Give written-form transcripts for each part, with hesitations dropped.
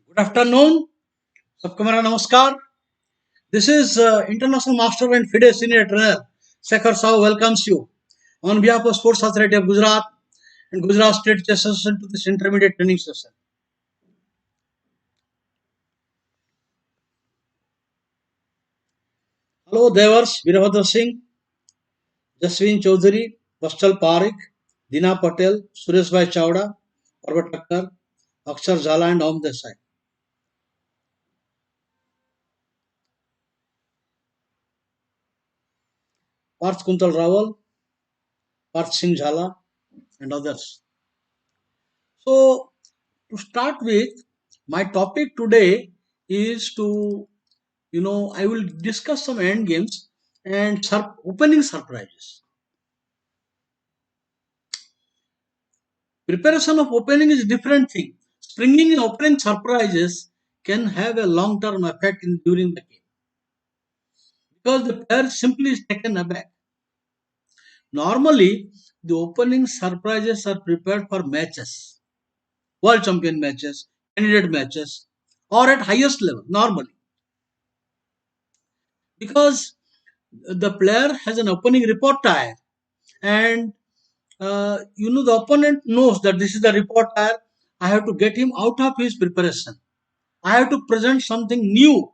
Good afternoon. सबको मेरा नमस्कार. This is International Master and FIDE Senior Trainer Sekhar Sahu welcomes you on behalf of Sports Authority of Gujarat and Gujarat State Chess Association to this intermediate training session. Hello, Devars, Virabhadra Singh, Jaswin Chaudhary, Vastal Parekh, Dina Patel, Suresh Bhai Chawda, Parvat Thakkar, Akshar Jhala and Om Desai. Parth Kuntal Rawal, Parth Singh Jhala and others. So, to start with, my topic today is I will discuss some end games and opening surprises. Preparation of opening is a different thing. Springing in opening surprises can have a long-term effect during the game because the player simply is taken aback. Normally, the opening surprises are prepared for matches, world champion matches, candidate matches, or at highest level. Normally, because the player has an opening repertoire and the opponent knows that this is the repertoire. I have to get him out of his preparation. I have to present something new.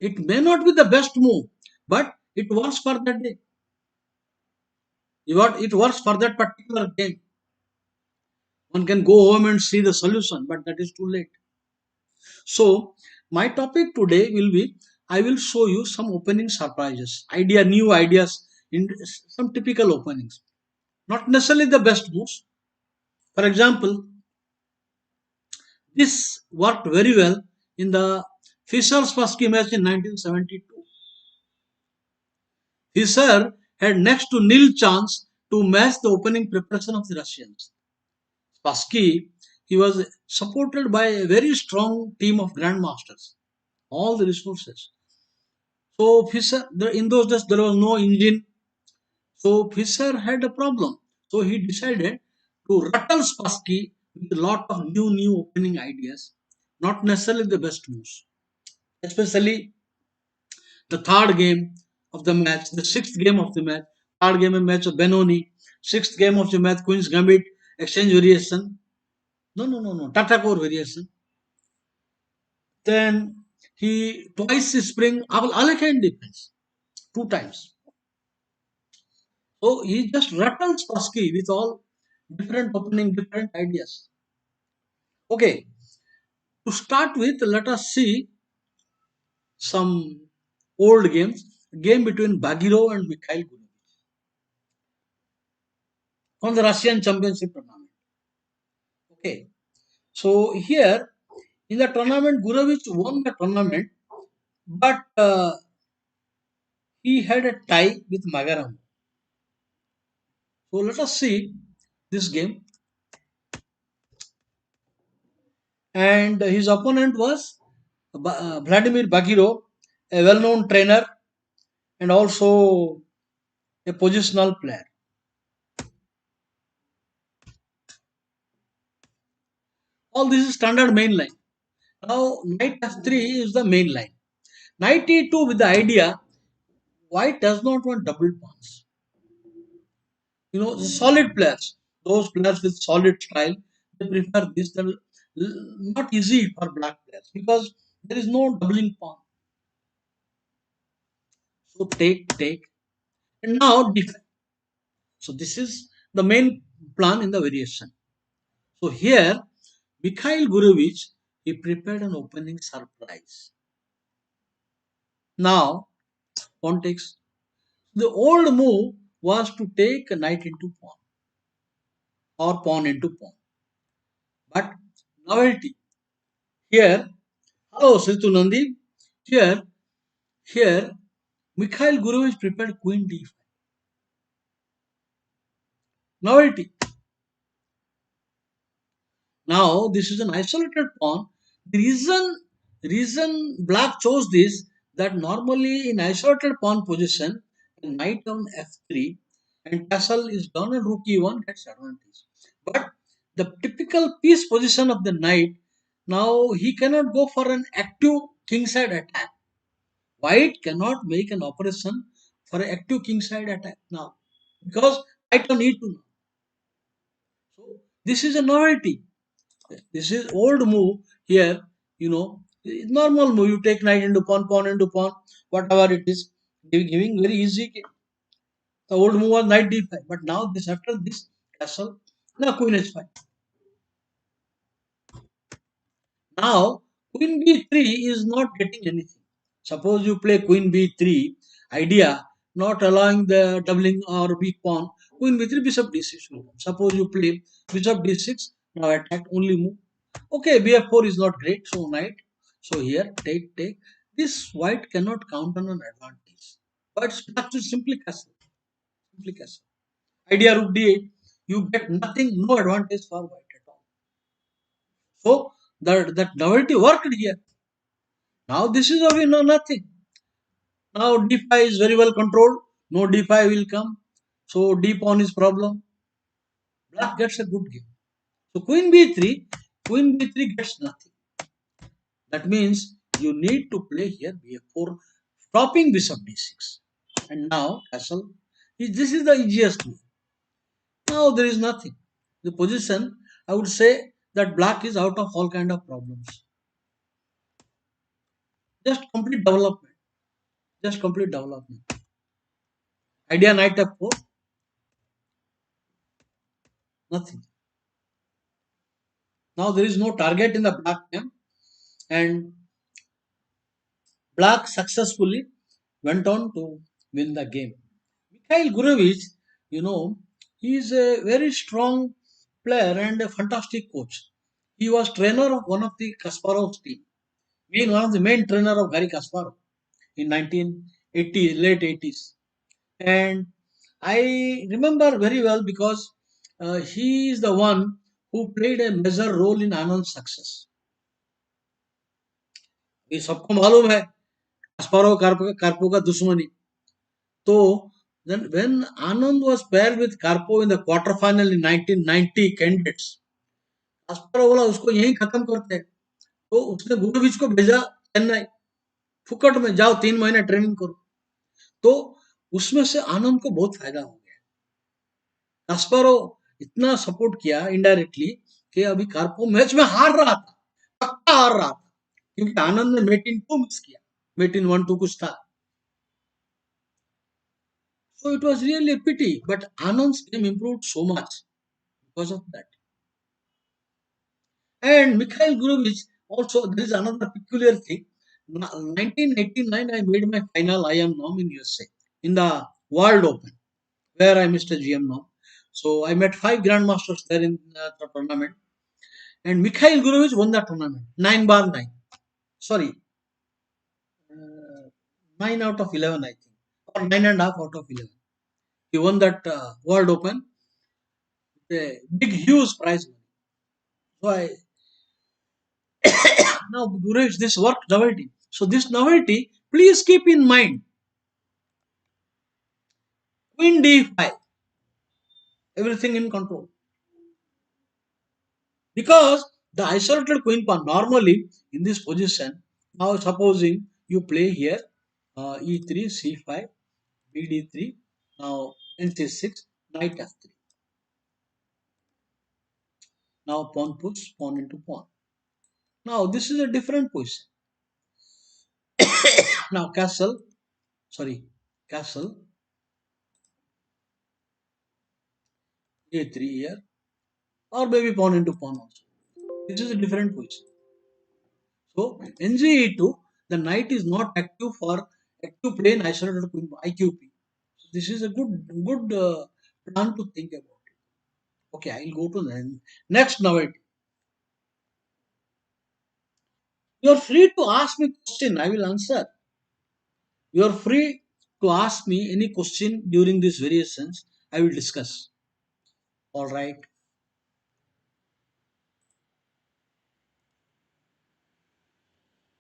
It may not be the best move, but it works for that day. It works for that particular game. One can go home and see the solution, but that is too late. So my topic today will be, I will show you some opening surprises, new ideas in some typical openings. Not necessarily the best moves. For example, this worked very well in the Fischer-Spassky match in 1972. Fischer had next to nil chance to match the opening preparation of the Russians. Spassky, he was supported by a very strong team of grandmasters, all the resources. So Fischer, in those days there was no engine, so Fischer had a problem. So he decided to rattle Spassky with a lot of new opening ideas, not necessarily the best moves. Especially the third game of the match, the sixth game of the match, third game of match of Benoni, sixth game of the match, Queen's Gambit, exchange variation. No. Tatakor variation. Then he twice spring Alekhine defense, two times. So he just rattles Spassky with all different opening, different ideas. Okay, to start with, let us see some old games. Game between Bagirov and Mikhail Gurevich on the Russian Championship tournament. Okay, so here in the tournament, Gurevich won the tournament, but he had a tie with Magaram. So let us see this game. And his opponent was Vladimir Bagirov, a well-known trainer and also a positional player. All this is standard main line. Now knight f3 is the main line. Knight e2 with the idea white does not want double pawns. The solid players, those players with solid style, they prefer this. They're not easy for black players because there is no doubling pawn. So take, and now defend. So this is the main plan in the variation. So here, Mikhail Gurevich, he prepared an opening surprise. Now, pawn takes. The old move was to take a knight into pawn or pawn into pawn. But novelty here, hello Situ Nandi, here, here, Mikhail Gurevich prepared queen d5. Novelty. Now this is an isolated pawn. The reason black chose this, that normally in isolated pawn position, the knight on f3 and castle is done and rook e1 gets advantage. But the typical piece position of the knight, Now he cannot go for an active kingside attack. White cannot make an operation for an active kingside attack now because I don't need to know. So this is a novelty. This is old move here. Normal move. You take knight into pawn, pawn into pawn, whatever it is, giving very easy. The old move was knight d5, but now this after this castle, now queen h5. Now, queen b3 is not getting anything. Suppose you play queen b3, idea not allowing the doubling or weak pawn, queen b3, bishop d6 will come. Suppose you play bishop d6, now attack only move. Okay, bf4 is not great, so knight. So here, take. This white cannot count on an advantage. But that's just simply castle. Simply castle. Idea rook d8, you get nothing, no advantage for white at all. So that novelty worked here. Now this is of nothing. Now d5 is very well controlled. No d5 will come. So d pawn is problem. Black gets a good game. So queen b3 gets nothing. That means you need to play here bf4, stopping bishop d6. And now castle. This is the easiest move. Now there is nothing. The position, I would say that black is out of all kind of problems. Just complete development. Just complete development. Idea knight f4, nothing. Now there is no target in the black camp, and black successfully went on to win the game. Mikhail Gurevich, he is a very strong player and a fantastic coach. He was trainer of one of the Kasparov's team, one of the main trainer of Garry Kasparov in 1980, late 80s. And I remember very well because he is the one who played a major role in Anand's success. ये सबको मालूम है Kasparov Karpov का दुश्मनी. So then when Anand was paired with Karpov in the quarterfinal in 1990 candidates, Kasparov बोला उसको यहीं खत्म करते हैं. तो उसने गुडोविच को भेजा चेन्नई, फुकट में जाओ 3 महीने ट्रेनिंग करो. तो उसमें से आनंद को बहुत फायदा हो गया. कास्पारो इतना सपोर्ट किया इनडायरेक्टली कि अभी कार्पो मैच में हार रहा था, पक्का हार रहा था, क्योंकि आनंद ने मेट इन 2 मिस किया. मेट इन 1-2 कुछ था. So it was really a pity, but Anand's game improved so much because of that. And Mikhail Gurevich also, there is another peculiar thing. 1989, I made my final IM norm in USA in the World Open, where I missed a GM norm. So I met 5 grandmasters there in the tournament, and Mikhail Gurevich won that tournament 9-9. Sorry, 9 out of 11, I think, or 9.5 out of 11. He won that World Open with a big, huge prize money. So now Gurevich, this worked novelty. So this novelty, please keep in mind. Queen d5, everything in control. Because the isolated queen pawn normally in this position, now supposing you play here e3, c5, bd3, now nc6, knight f3. Now pawn push, pawn into pawn. Now this is a different position. Now castle, a3 here, or maybe pawn into pawn also. This is a different position. So NGE2, the knight is not active for active play in isolated queen IQP. So this is a good plan to think about it. Okay, I'll go to the next novelty. You are free to ask me question. I will answer. You are free to ask me any question during these variations. I will discuss. All right.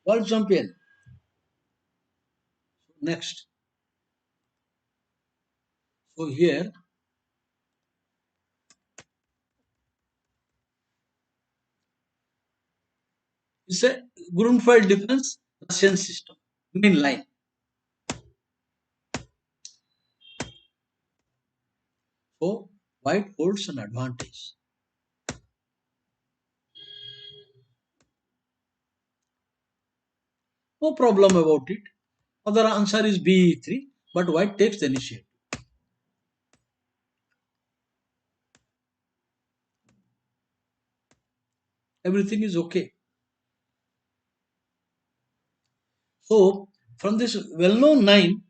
World champion. Next. So here It's a Grunfeld defense Russian system. Main line. So white holds an advantage. No problem about it. Other answer is B3, but white takes the initiative. Everything is okay. So from this well-known nine,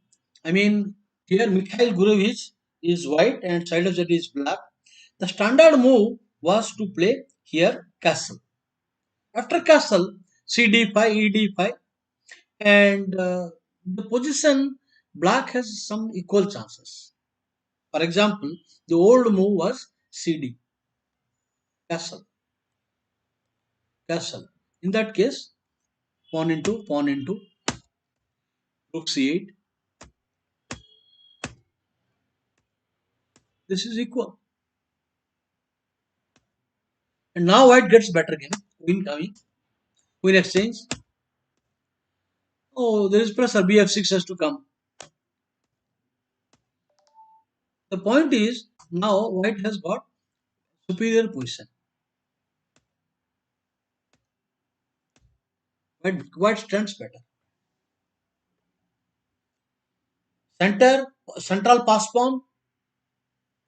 I mean here Mikhail Gurevich is white and side of that is black. The standard move was to play here castle. After castle, CD5, ED5, and the position black has some equal chances. For example, the old move was CD, castle, castle. In that case, pawn into, rook c8. This is equal. And now white gets better game. Queen coming, queen exchange. Oh, there is pressure. BF6 has to come. The point is now white has got superior position. White stands better. Center, central pass pawn.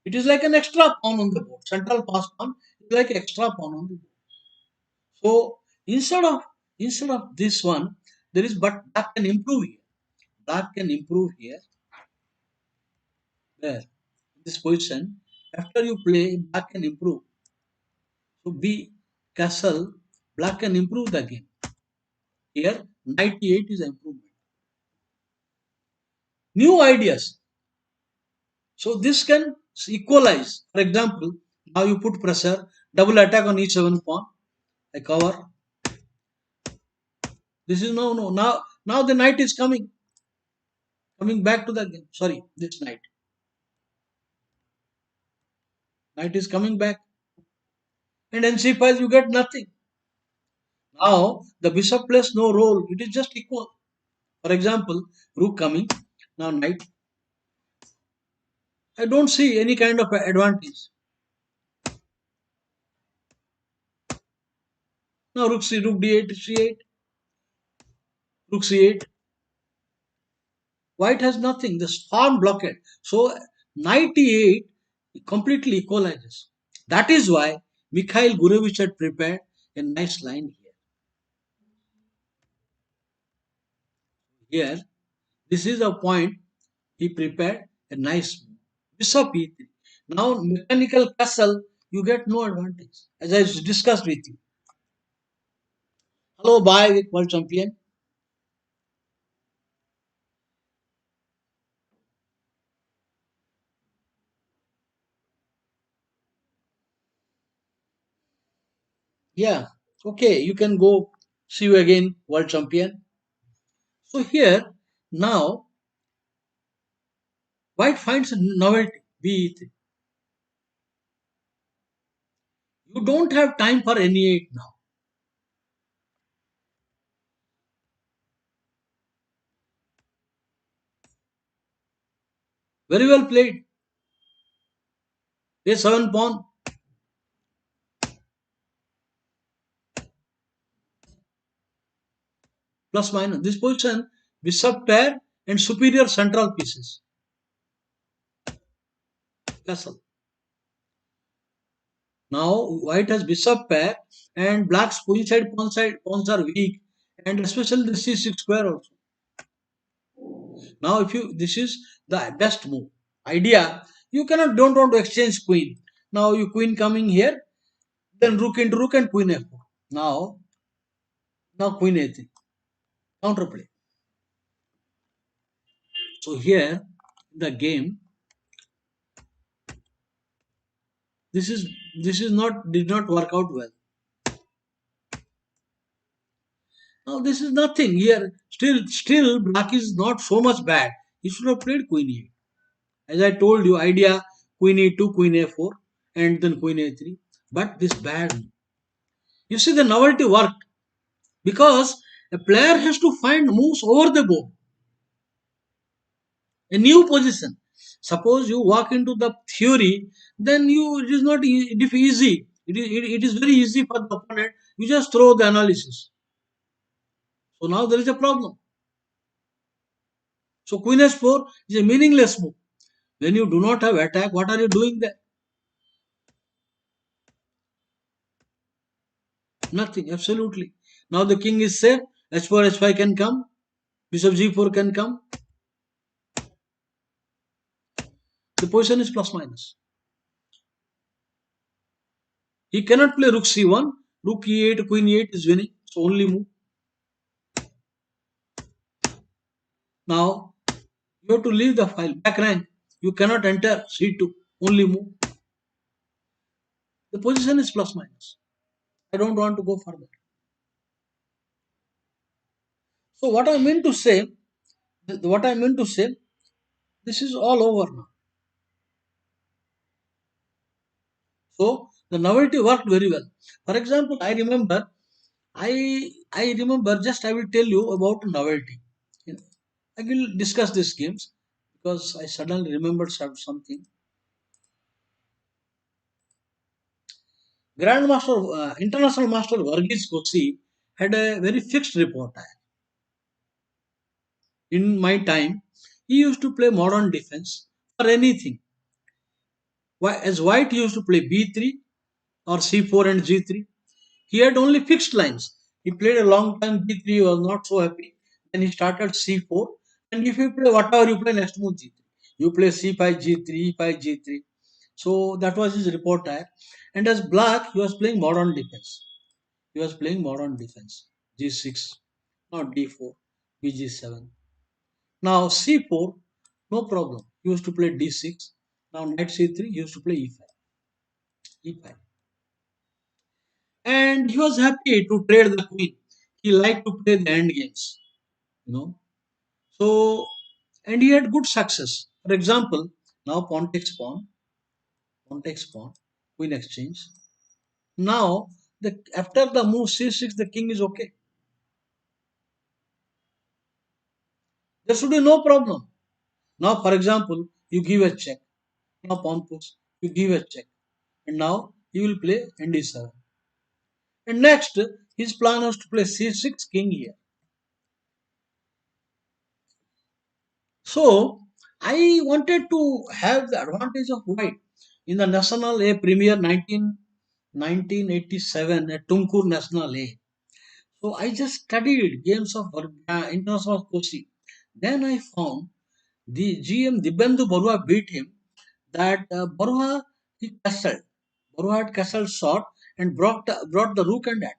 It is like an extra pawn on the board. Central pass pawn is like extra pawn on the board. So instead of this one, there is but black can improve here. Black can improve here. There, this position. After you play, black can improve. So B castle, black can improve the game. Here, knight e8 is improvement. New ideas. So this can equalize. For example, now you put pressure, double attack on each 7 pawn. I cover. This is no. Now the knight is coming back to the game. Sorry, this knight. Knight is coming back. And in c5 you get nothing. Now the bishop plays no role. It is just equal. For example, rook coming. Now knight. I don't see any kind of advantage. Now rook d8, c8, rook c8. White has nothing. The pawn blockade. So knight e8 completely equalizes. That is why Mikhail Gurevich had prepared a nice line here. Here, this is a point he prepared a nice move. Bishop e3. Now mechanical castle, you get no advantage. As I discussed with you. Hello, bye with world champion. Yeah, okay, you can go. See you again, world champion. So here, now, white finds a novelty, b3. You don't have time for any 8 now. Very well played. A7 pawn. Plus minus. This position, bishop pair and superior central pieces. Castle. Now white has bishop pair and black's queen side pawns are weak, and especially the c6 square also. Now if you this is the best move. Idea, you cannot don't want to exchange queen. Now you queen coming here, then rook into rook and queen f4. Now queen a3. Counterplay. So here the game, this is not did not work out well. Now this is nothing here. Still black is not so much bad. He should have played queen e8. As I told you, idea queen e2, queen a4, and then queen a3. But this bad. You see the novelty worked. because a player has to find moves over the board, a new position. Suppose you walk into the theory, then it is not easy. It is very easy for the opponent. You just throw the analysis. So now there is a problem. So Queen H4 is a meaningless move. When you do not have attack, what are you doing there? Nothing, absolutely. Now the king is safe. H4, H5 can come. Bishop G4 can come. The position is plus minus. He cannot play Rook C1. Rook E8, Queen E8 is winning. So only move. Now you have to leave the file. Back rank. You cannot enter C2. Only move. The position is plus minus. I don't want to go further. So what I mean to say, this is all over now. So the novelty worked very well. For example, I remember just I will tell you about novelty. I will discuss these games because I suddenly remembered something. International Master Varghese Kosi had a very fixed repertoire. In my time, he used to play modern defense for anything. As white, he used to play B3 or C4 and G3. He had only fixed lines. He played a long time B3, he was not so happy. Then he started C4. And if you play whatever you play, next move G3. You play C5, G3, E5, G3. So that was his repertoire. And as black, he was playing modern defense. G6, now D4, BG7. Now C4, no problem. He used to play D6. Now knight C3, he used to play E5. E5. And he was happy to trade the queen. He liked to play the end games, you know. So, and he had good success. For example, now pawn takes pawn, queen exchange. Now, after the move c6, the king is okay. There should be no problem. Now, for example, you give a check. Now pawn push, you give a check, and now he will play nd7. And next, his plan was to play c6, king here. So I wanted to have the advantage of white in the National A Premier 1987 at Tumkur National A. So I just studied games of international Kosi. Then I found the GM Dibendu Barua beat him. That Barua he castled. Barua had castled short and brought the rook and attack.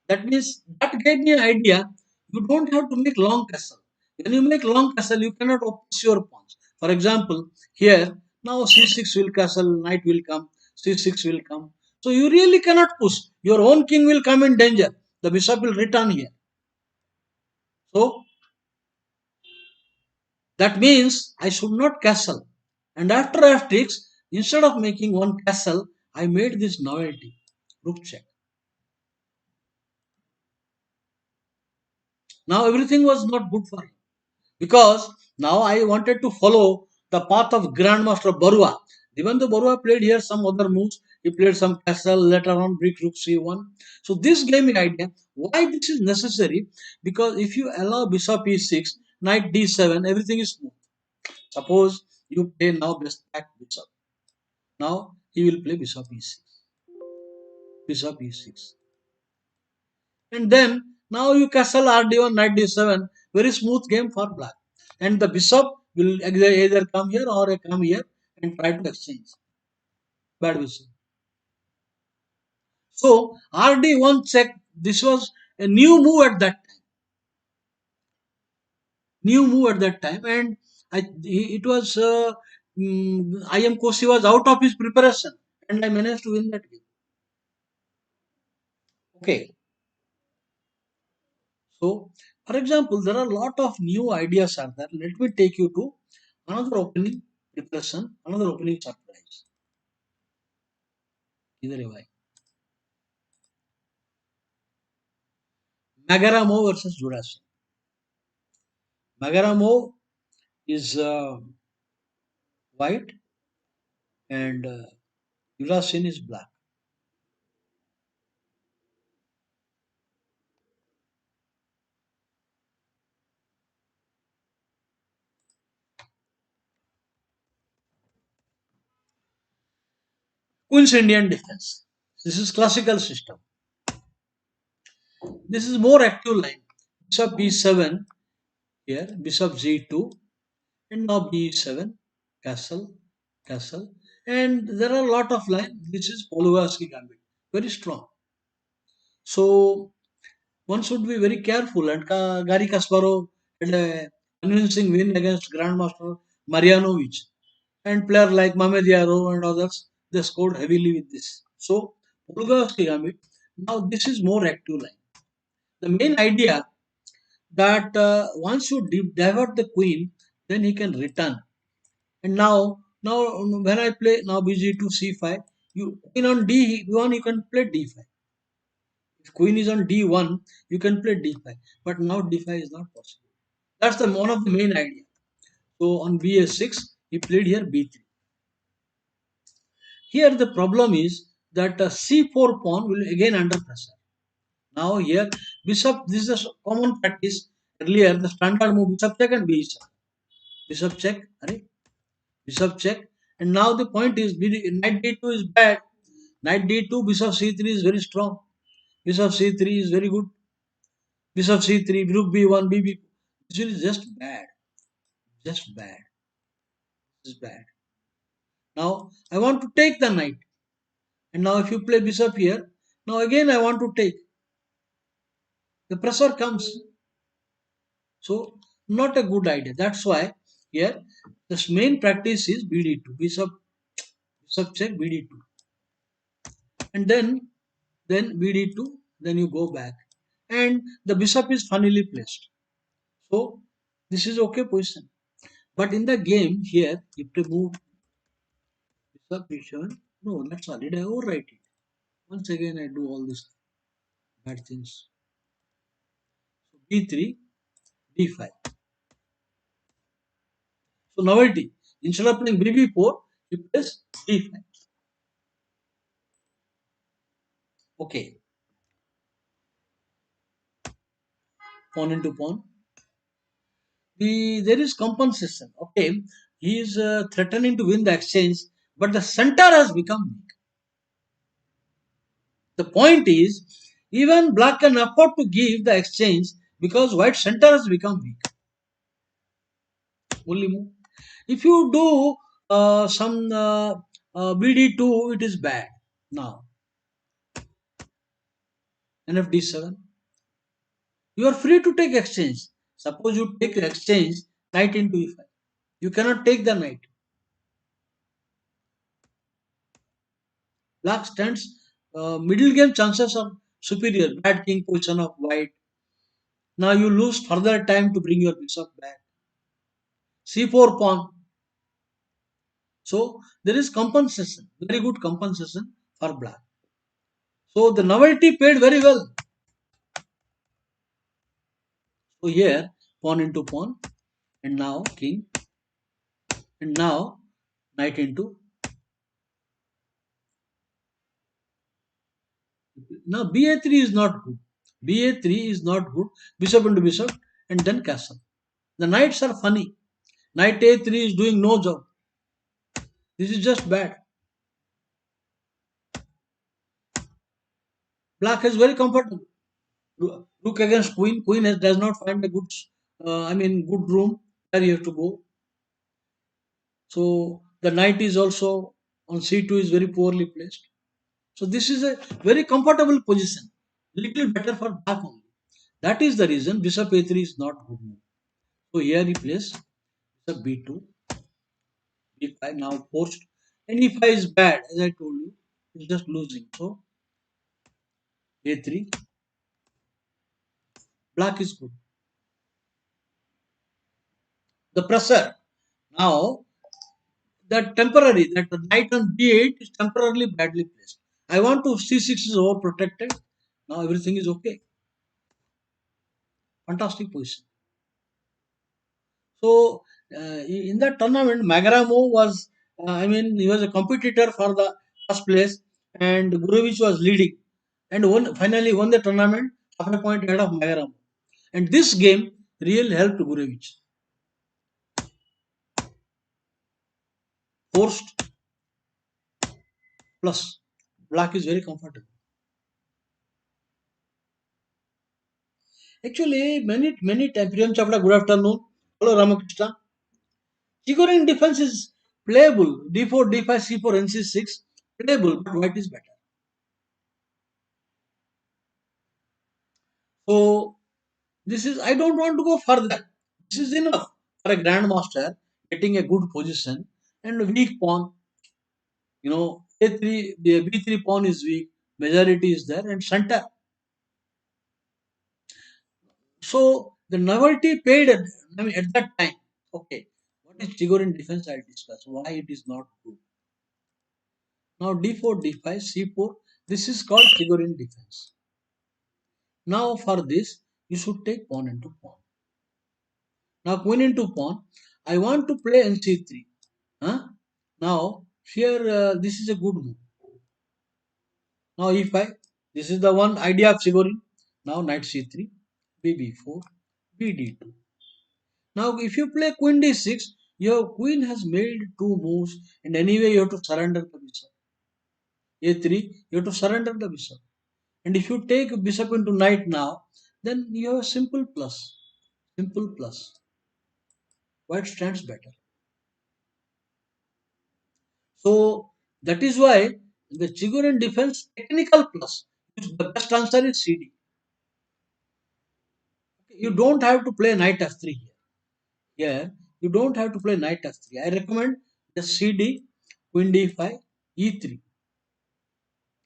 That means that gave me an idea. You don't have to make long castle. When you make long castle, you cannot oppose your pawns. For example, here now c6 will castle, knight will come, c6 will come. So you really cannot push. Your own king will come in danger. The bishop will return here. So that means I should not castle. And after f6, instead of making one castle, I made this novelty. Rook check. Now everything was not good for him. Because now I wanted to follow the path of Grandmaster Barua. Even though Barua played here some other moves, he played some castle, later on brick rook c1. So this gave me idea why this is necessary. Because if you allow bishop e6, knight d7, everything is smooth. Suppose you play now best back bishop. Now he will play bishop e6. Bishop e6. And then now you castle rd1, knight d7. Very smooth game for black. And the bishop will either come here or come here and try to exchange. Bad bishop. So rd1 check. This was a new move at that time. New move at that time, and it was I am Kosi was out of his preparation, and I managed to win that game. Okay. So, for example, there are a lot of new ideas are there. Let me take you to another opening preparation, another opening surprise. Either way. Magaramo versus Jurasin. Magaramo is white and Jurasin is black. Queen's Indian defense. This is classical system. This is more active line. Bishop b7 here, bishop g2, and now b7, castle, castle, and there are a lot of lines. This is Polugaski gambit, very strong. So one should be very careful. And Gary Kasparov had a convincing win against Grandmaster Marianovic, and player like Mamed Yarov and others, they scored heavily with this. So Polugaski gambit. Now this is more active line. The main idea that once you divert the queen, then he can return. And now when I play now bg2 c5, you queen on d1 you can play d5. If queen is on d1, you can play d5. But now d5 is not possible. That's the one of the main idea. So on bs6, he played here b3. Here the problem is that c4 pawn will again under pressure. Now here bishop, this is a common practice. Earlier the standard move bishop check and b7. Bishop check, right? Bishop check. And now the point is knight d2 is bad. Knight d2, bishop c3 is very strong. Bishop c3 is very good. Bishop c3, rook b1, bb. This is just bad. Just bad. This is bad. Now I want to take the knight. And now if you play bishop here, now again I want to take. The pressure comes. So not a good idea. That's why here the main practice is bd2. Bishop check bd2. And then bd2, then you go back. And the bishop is funnily placed. So this is okay position. But in the game here, if they move bishop b7, no, that's all. Did I overwrite it? Once again, I do all these bad things. So b3, d5. So novelty. Instead of playing bb4, you press d5. Okay. Pawn into pawn. There is compensation. Okay. He is threatening to win the exchange, but the center has become weak. The point is, even black can afford to give the exchange because white center has become weak. Only move. If you do some BD2, it is bad. Now, NFD7. You are free to take exchange. Suppose you take exchange, knight into e5. You cannot take the knight. Black stands middle game chances are superior. Bad king position of white. Now you lose further time to bring your bishop back. C4 pawn. So there is compensation, very good compensation for black. So the novelty paid very well. So here pawn into pawn, and now king, and now knight into. Now ba3 is not good. Ba3 is not good. Bishop into bishop, and then castle. The knights are funny. Knight a3 is doing no job. This is just bad. Black is very comfortable. Rook against queen. Queen does not find a good, good room where you have to go. So the knight is also on c2 is very poorly placed. So this is a very comfortable position. Little better for black only. That is the reason bishop a3 is not good move. So here he plays bishop b2, b5 now forced. And e5 is bad, as I told you. It's just losing. So a3, black is good. The pressure. Now that knight on b8 is temporarily badly placed. I want to c6 is overprotected. Now everything is okay. Fantastic position. So in that tournament, Magaramo was, he was a competitor for the first place, and Gurovic was leading, and finally won the tournament half a point ahead of Magaramo. And this game really helped Gurovic. Forced plus black is very comfortable. Actually, many times, Priyam Chopra, good afternoon. Hello, Ramakrishna. Chigorin defense is playable. D4, D5, C4, NC6, playable, but white is better. So this is, I don't want to go further. This is enough for a grandmaster getting a good position and weak pawn. A3, the B3 pawn is weak, majority is there, and center. So the novelty paid at that time. Okay, what is Chigorin defense? I'll discuss why it is not good. Now D4, D5, C4. This is called Chigorin defense. Now for this, you should take pawn into pawn. Now queen into pawn. I want to play NC3. Huh? Now here this is a good move. Now E5. This is the one idea of Chigorin. Now knight C3, BB4, BD2. Now if you play queen D6, your queen has made two moves, and anyway you have to surrender the bishop. A3, you have to surrender the bishop. And if you take bishop into knight now, then you have a simple plus. Simple plus. White stands better. So that is why the Chigorin defense technical plus. The best answer is CD. You don't have to play knight f3 here. Here you don't have to play knight f3. I recommend the CD, queen d5, e3.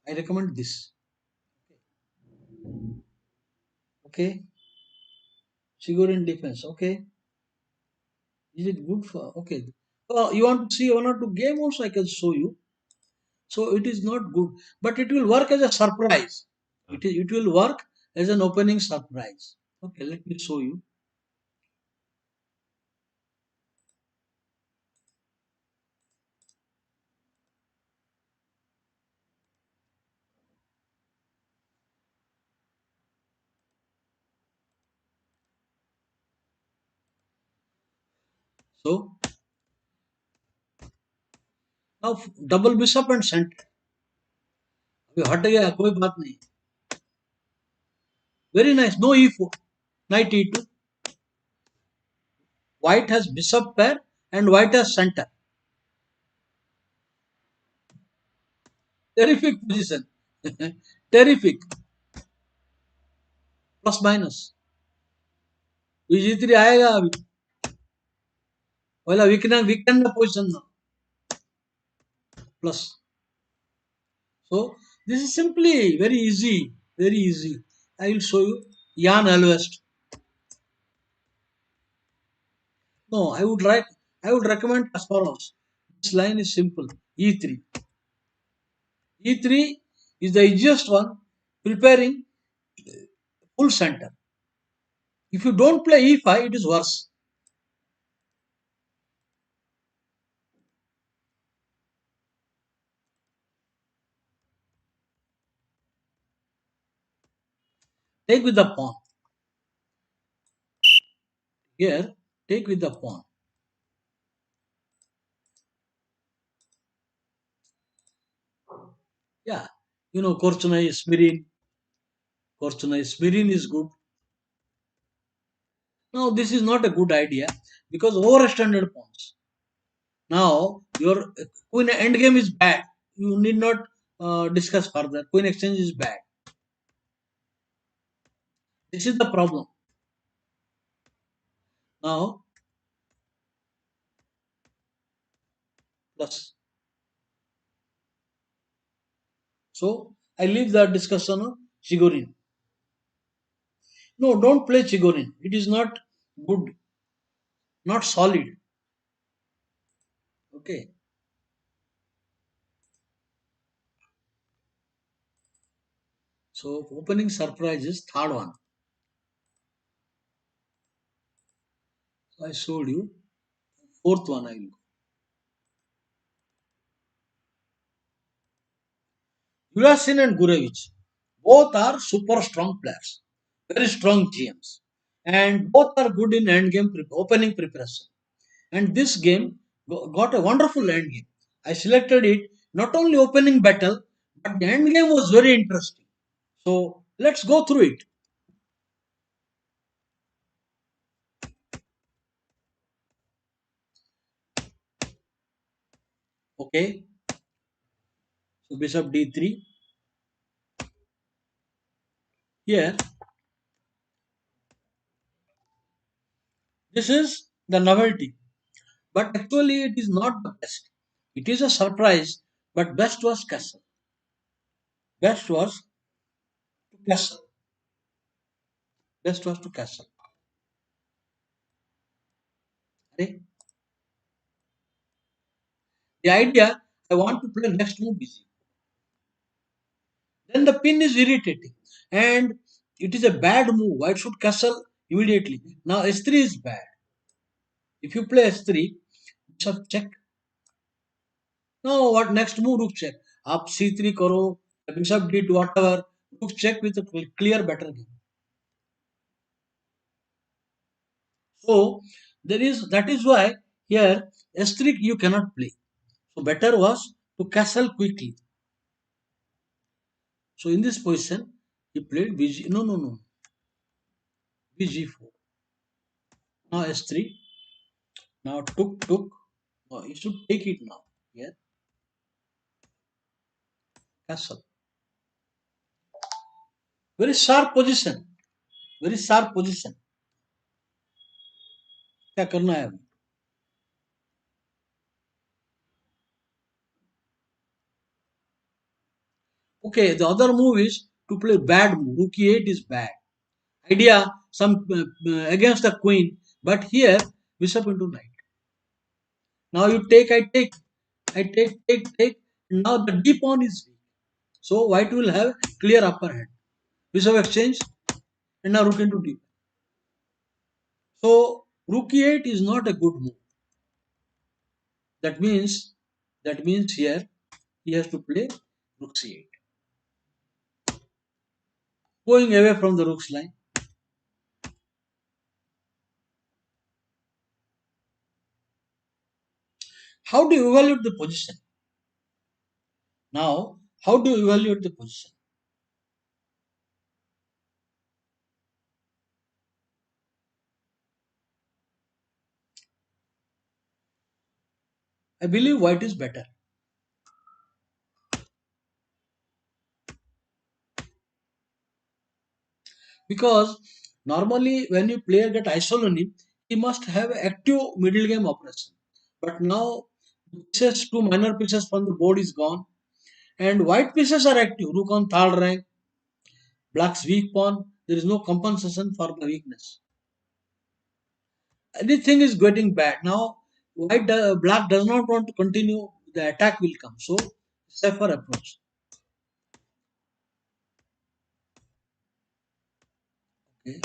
I recommend this. Okay, Chigorin defense. Okay, is it good for? Okay. You want to see one or two game also? I can show you. So it is not good, but it will work as a surprise. It will work as an opening surprise. Okay, let me show you. So now double bishop and center. अभी हट गया कोई बात नहीं. Very nice. No e4. Knight e2. White has bishop pair and white has center. Terrific position. Terrific. Plus minus. g3 आएगा अभी. पहला weaken the position now. Plus. So this is simply very easy. Very easy. I will show you. Jan Alvest. No, I would recommend as follows. This line is simple. E3. E3 is the easiest one, preparing full center. If you don't play E5, it is worse. Take with the pawn. Here, take with the pawn. Yeah, Korchnoi, Smirin. Korchnoi, Smirin is good. Now, this is not a good idea because overextended pawns. Now, your queen endgame is bad. You need not discuss further. Queen exchange is bad. This is the problem. Now, plus. So, I leave the discussion of Chigorin. No, don't play Chigorin. It is not good, not solid. Okay. So, opening surprise is third one. I showed you. Fourth one I will go. Yurasin and Gurevich, both are super strong players, very strong GMs, and both are good in opening preparation. And this game got a wonderful end game. I selected it not only opening battle, but the end game was very interesting. So let's go through it. Okay, so bishop d3. Here, this is the novelty, but actually it is not the best. It is a surprise, but best was castle. Best was to castle. Best was to castle. Okay? The idea I want to play next move busy. Then the pin is irritating and it is a bad move. White should castle immediately. Now s3 is bad. If you play s3, bishop check. Now what next move? Rook check. Up c3 karo, bishop d2 whatever. Rook check with a clear better game. So there is that is why here s3 you cannot play. So better was to castle quickly. So in this position he played bg. No. bg4. Now s3. Now took. No, you should take it now. Here castle. Very sharp position. Very sharp position. क्या करना है अभी? Okay, the other move is to play bad move. Rook e8 is bad. Idea some against the queen, but here bishop into knight. Now you take, take. Now the d pawn is weak. So white will have clear upper hand. Bishop exchange and now rook into d. So rook e8 is not a good move. That means here he has to play rook c8, going away from the rook's line. How do you evaluate the position? Now, how do you evaluate the position? I believe white is better because normally when you player get isolated, he must have active middle game operation. But now pieces, two minor pieces from the board is gone, and white pieces are active. Rook on third rank, black's weak pawn. There is no compensation for the weakness. Everything is getting bad now. Black does not want to continue. The attack will come. So safer approach. Okay.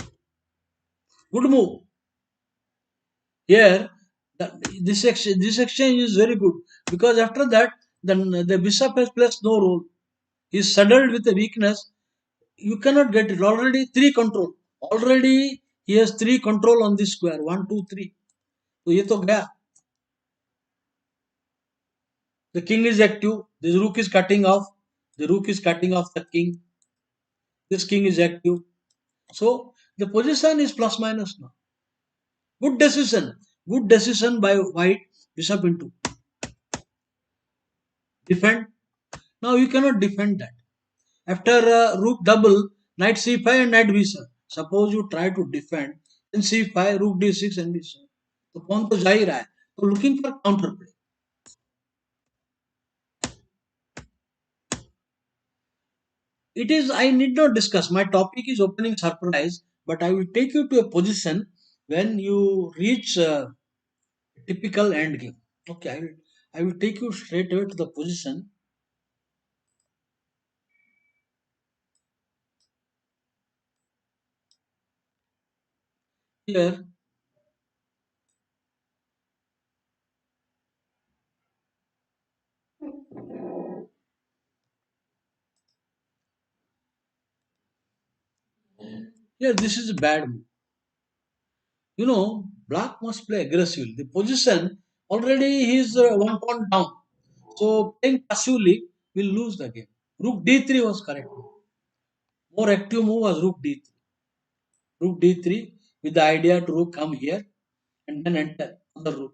Good move. Here, this exchange is very good because after that, then the bishop has placed no role. He is saddled with a weakness. You cannot get it. Already three control. Already he has three control on this square. One, two, three. So ये तो गया. The king is active. This rook is cutting off. The rook is cutting off the king. This king is active. So the position is plus minus now. Good decision. Good decision by white. Bishop into defend. Now you cannot defend that. After rook double, knight c5 and knight b7. Suppose you try to defend, then c5, rook d6 and b7. तो pawn तो जा ही रहा है. So looking for counter play. It is, I need not discuss. My topic is opening surprise, but I will take you to a position when you reach typical end game. Okay, I will take you straight away to the position. Here, Here, this is a bad move. Black must play aggressively. The position already he is 1 pawn down. So playing passively will lose the game. Rook d3 was correct. More active move was rook d3. Rook d3 with the idea to rook come here and then enter other rook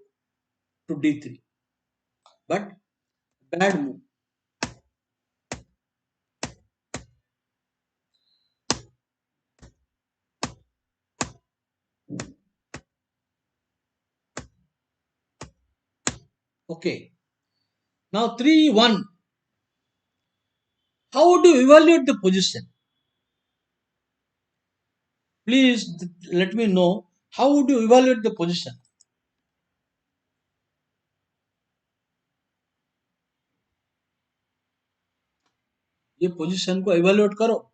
to d3. But bad move. Okay. Now 3-1. How would you evaluate the position? Please let me know. How would you evaluate the position? ये position को evaluate करो.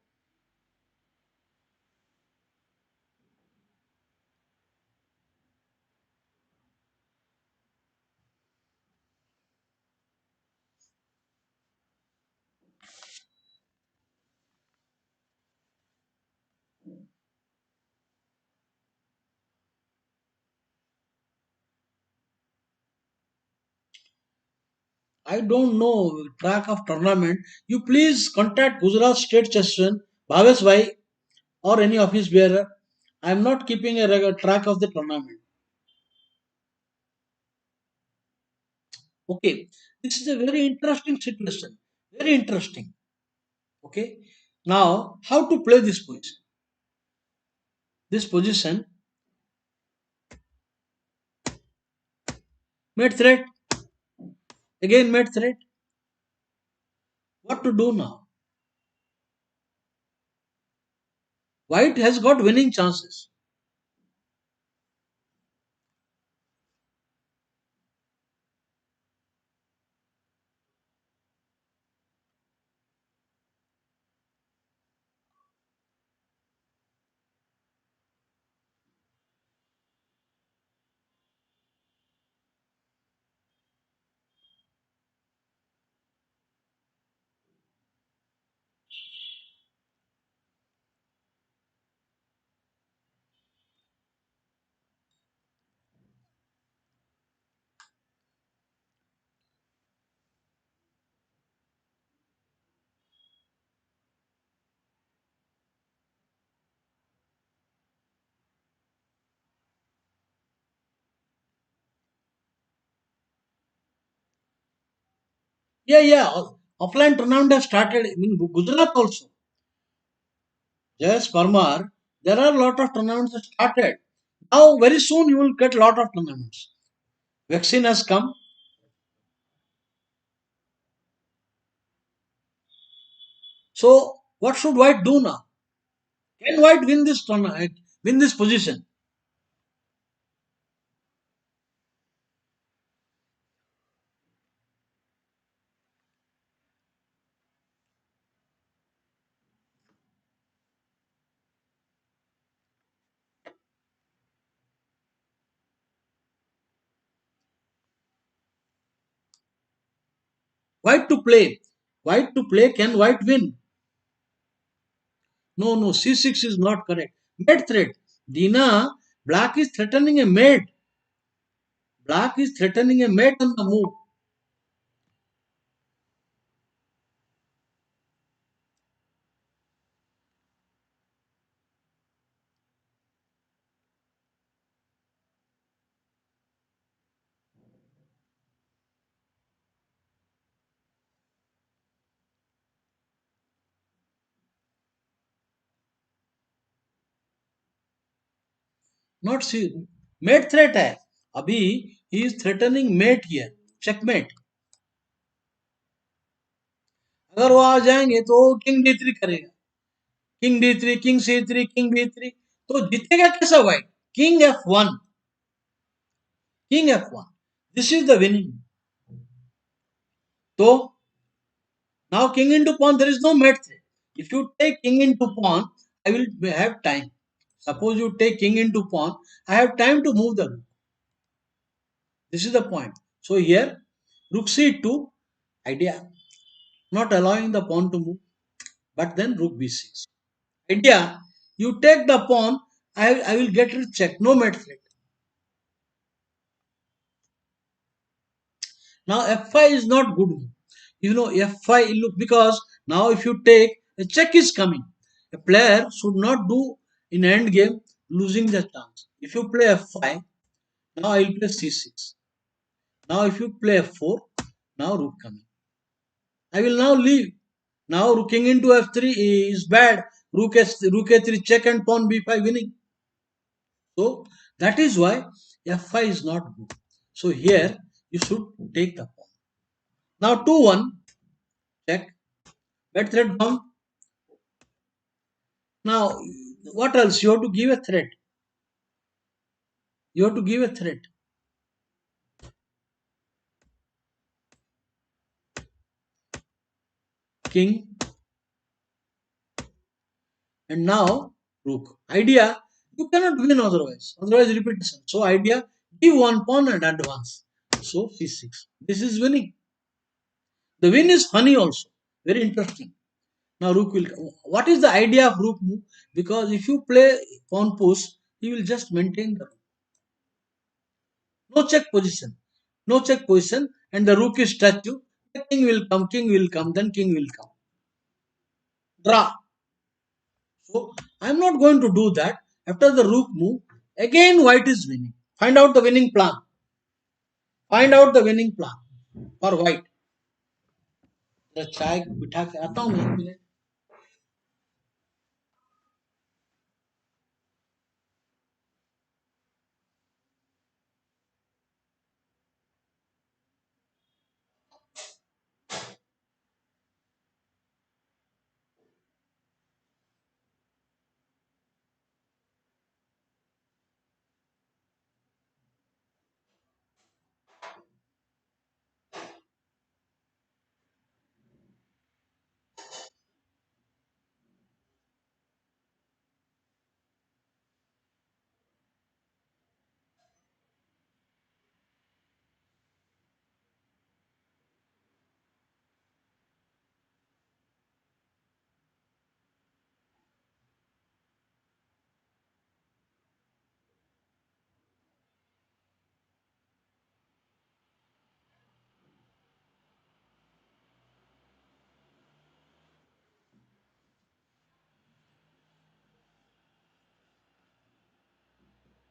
I don't know track of tournament. You please contact Gujarat State Session, Bhavesh Bhai or any office bearer. I am not keeping a regular track of the tournament. Okay, this is a very interesting situation. Very interesting. Okay, now how to play this position? This position, made threat, again made threat. What to do now? White has got winning chances. Yeah, yeah. Offline tournament has started in Gujarat also. Yes, Parmar. There are a lot of tournaments that started. Now, very soon you will get a lot of tournaments. Vaccine has come. So, what should White do now? Can White win this tournament? Win this position? White to play. White to play. Can White win? No, no. C6 is not correct. Mate threat. Dina, Black is threatening a mate. Black is threatening a mate on the move. Not C. Mate threat है. अभी he is threatening mate here. Checkmate. अगर वो आ जाएंगे तो king d3 करेगा. King d3, king c3, king b3. तो जीतेगा कैसा white? King f1. King f1. This is the winning. So now king into pawn, there is no mate threat. If you take king into pawn, I will have time. Suppose you take king into pawn, I have time to move the rook. This is the point. So here, rook c2, idea, not allowing the pawn to move, but then rook b6. Idea, You take the pawn, I will get it check. No mate threat. Now f5 is not good move. You know f5 look because now if you take a check is coming. A player should not do in end game losing the chance. If you play f5, now I will play c6. Now if you play f4, now rook coming. I will now leave. Now king into f3 is bad. Rook a3 check and pawn b5 winning. So that is why f5 is not good. So here you should take the pawn. Now 2-1 check. Let threat down. Now what else? You have to give a threat. You have to give a threat. King and now rook. Idea you cannot win otherwise. Otherwise repetition. So idea give one pawn and advance. So c6. This is winning. The win is funny also. Very interesting. Now rook will. What is the idea of rook move? Because if you play pawn push, he will just maintain the rook. No check position. No check position, and the rook is statue. The king will come, then king will come. Draw. So I am not going to do that. After the rook move, again white is winning. Find out the winning plan. Find out the winning plan for white. जरा चाय बिठा के आता हूँ मैं 1 minute.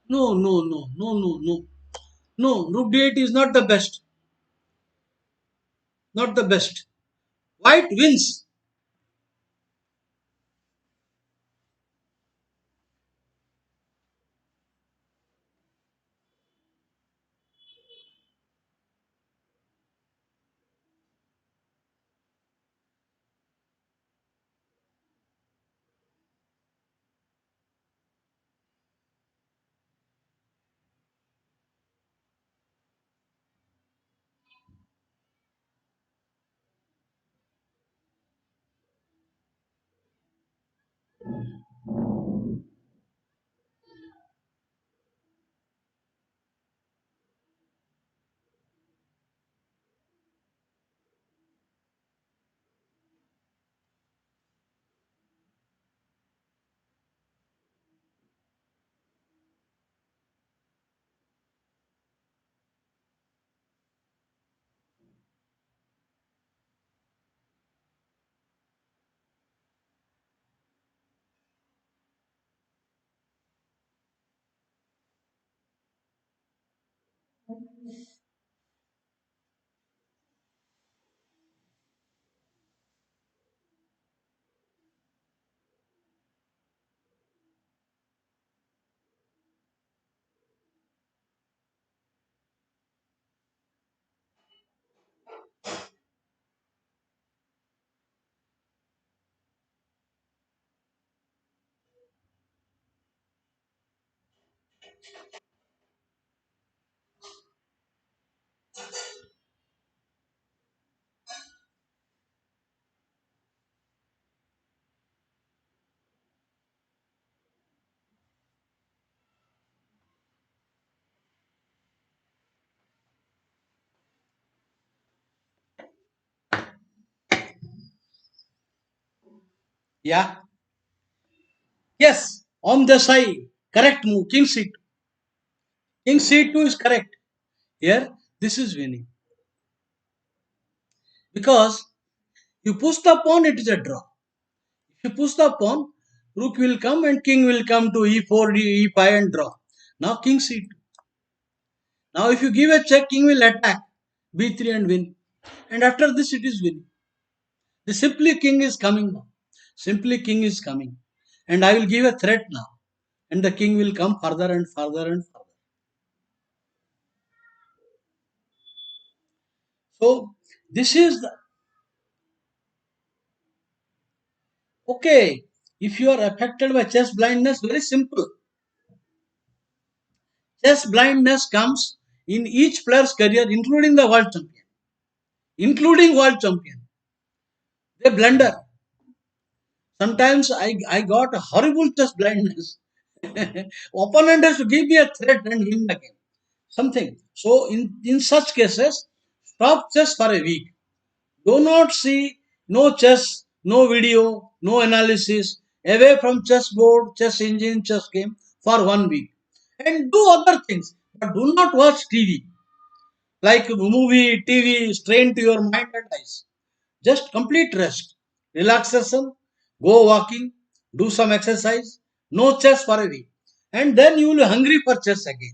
No, no, no, no, no, no. No, rook d8 is not the best. Not the best. White wins. Yeah. Yes, on the side. Correct move. King C2. King C2 is correct. Here, this is winning. Because you push the pawn, it is a draw. If you push the pawn, rook will come and king will come to e4, e5 and draw. Now king c2. Now if you give a check, king will attack b3 and win. And after this it is winning. The simply king is coming now. Simply king is coming. And I will give a threat now. And the king will come further and further and further. So this is the, okay. If you are affected by chess blindness, very simple. Chess blindness comes in each player's career, including the world champion. Including world champion. They blunder. Sometimes I got a horrible chess blindness. Opponent has to give me a threat and win the game. Something. So in such cases, stop chess for a week. Do not see no chess, no video, no analysis, away from chessboard, chess engine, chess game for 1 week. And do other things. But do not watch TV. Like movie, TV, strain to your mind and eyes. Just complete rest, relaxation, go walking, do some exercise, no chess for a week. And then you will be hungry for chess again.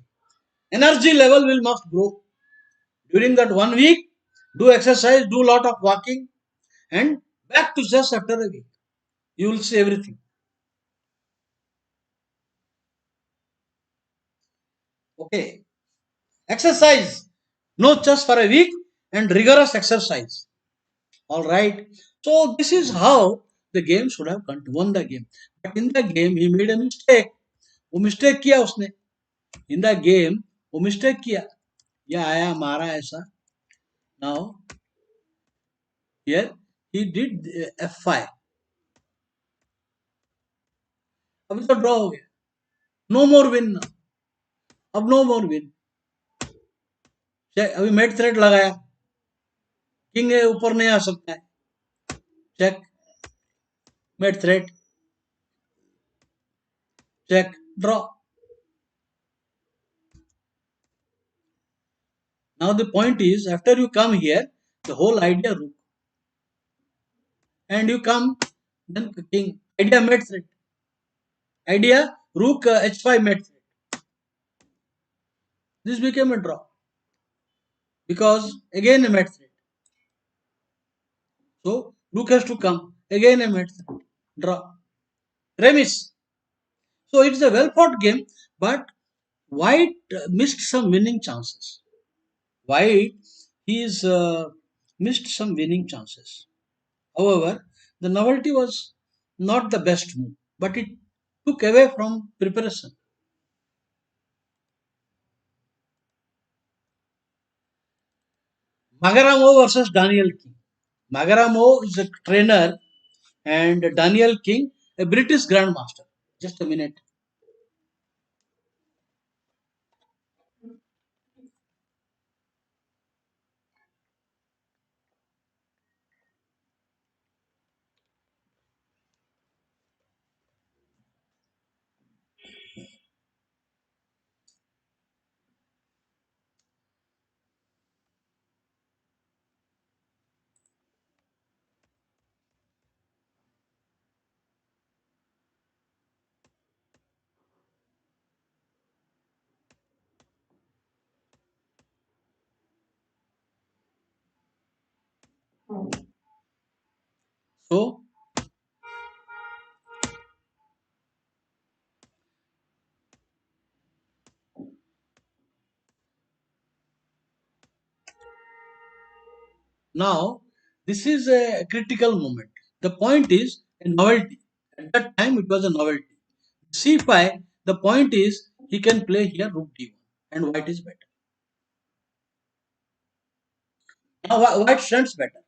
Energy level will must grow. During that 1 week, do exercise, do lot of walking, and back to chess after a week. You will see everything. Okay. Exercise. No chess for a week and rigorous exercise. All right. So this is how the game should have won the game. But in the game, he made a mistake. वो mistake किया उसने in the game वो mistake किया ये आया मारा ऐसा now here he did f5 अभी तो ड्रॉ हो गया नो मोर विन अब नो मोर विन अभी मेड थ्रेड लगाया किंग ऊपर नहीं आ सकता है check mate threat check draw now the point is after you come here the whole idea rook and you come then king idea made threat idea rook h5 made threat this became a draw because again a made threat so rook has to come again a made threat draw remis so it's a well fought game but white missed some winning chances white he's missed some winning chances however the novelty was not the best move but it took away from preparation Magaramo versus Daniel King. Magaramo is a trainer and Daniel King, a British grandmaster. Just a minute. So now this is a critical moment. The point is a novelty. At that time it was a novelty. C5, the point is he can play here rook d1 and white is better. Now white stands better.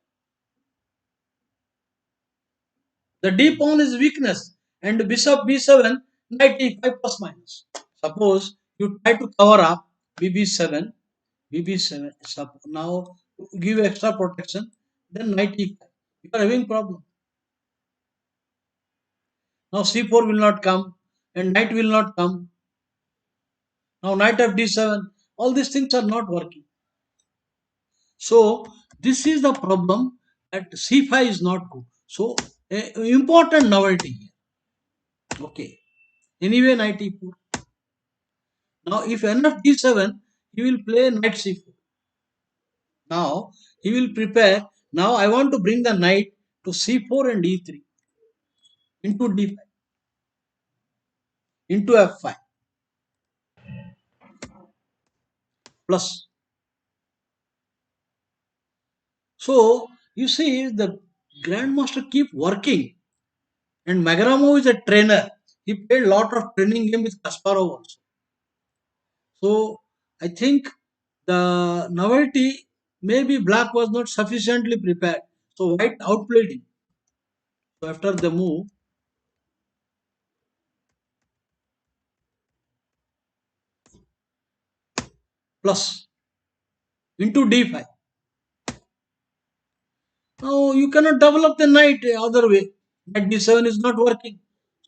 The d pawn is weakness and bishop b7, knight e5 plus minus. Suppose you try to cover up bb7, bb7, now give extra protection, then knight e5. You are having problem. Now c4 will not come and knight will not come. Now knight of d7. All these things are not working. So this is the problem that c5 is not good. So important novelty here. Okay. Anyway, knight e4. Now if n of d7, he will play knight c4. Now he will prepare. Now I want to bring the knight to c4 and e3 into d5 into f5 plus. So you see the grandmaster keep working, and Magaramov is a trainer. He played a lot of training game with Kasparov also. So I think the novelty, maybe black was not sufficiently prepared. So white outplayed him. So after the move plus into d5. Now you cannot develop the knight other way. Knight d7 is not working.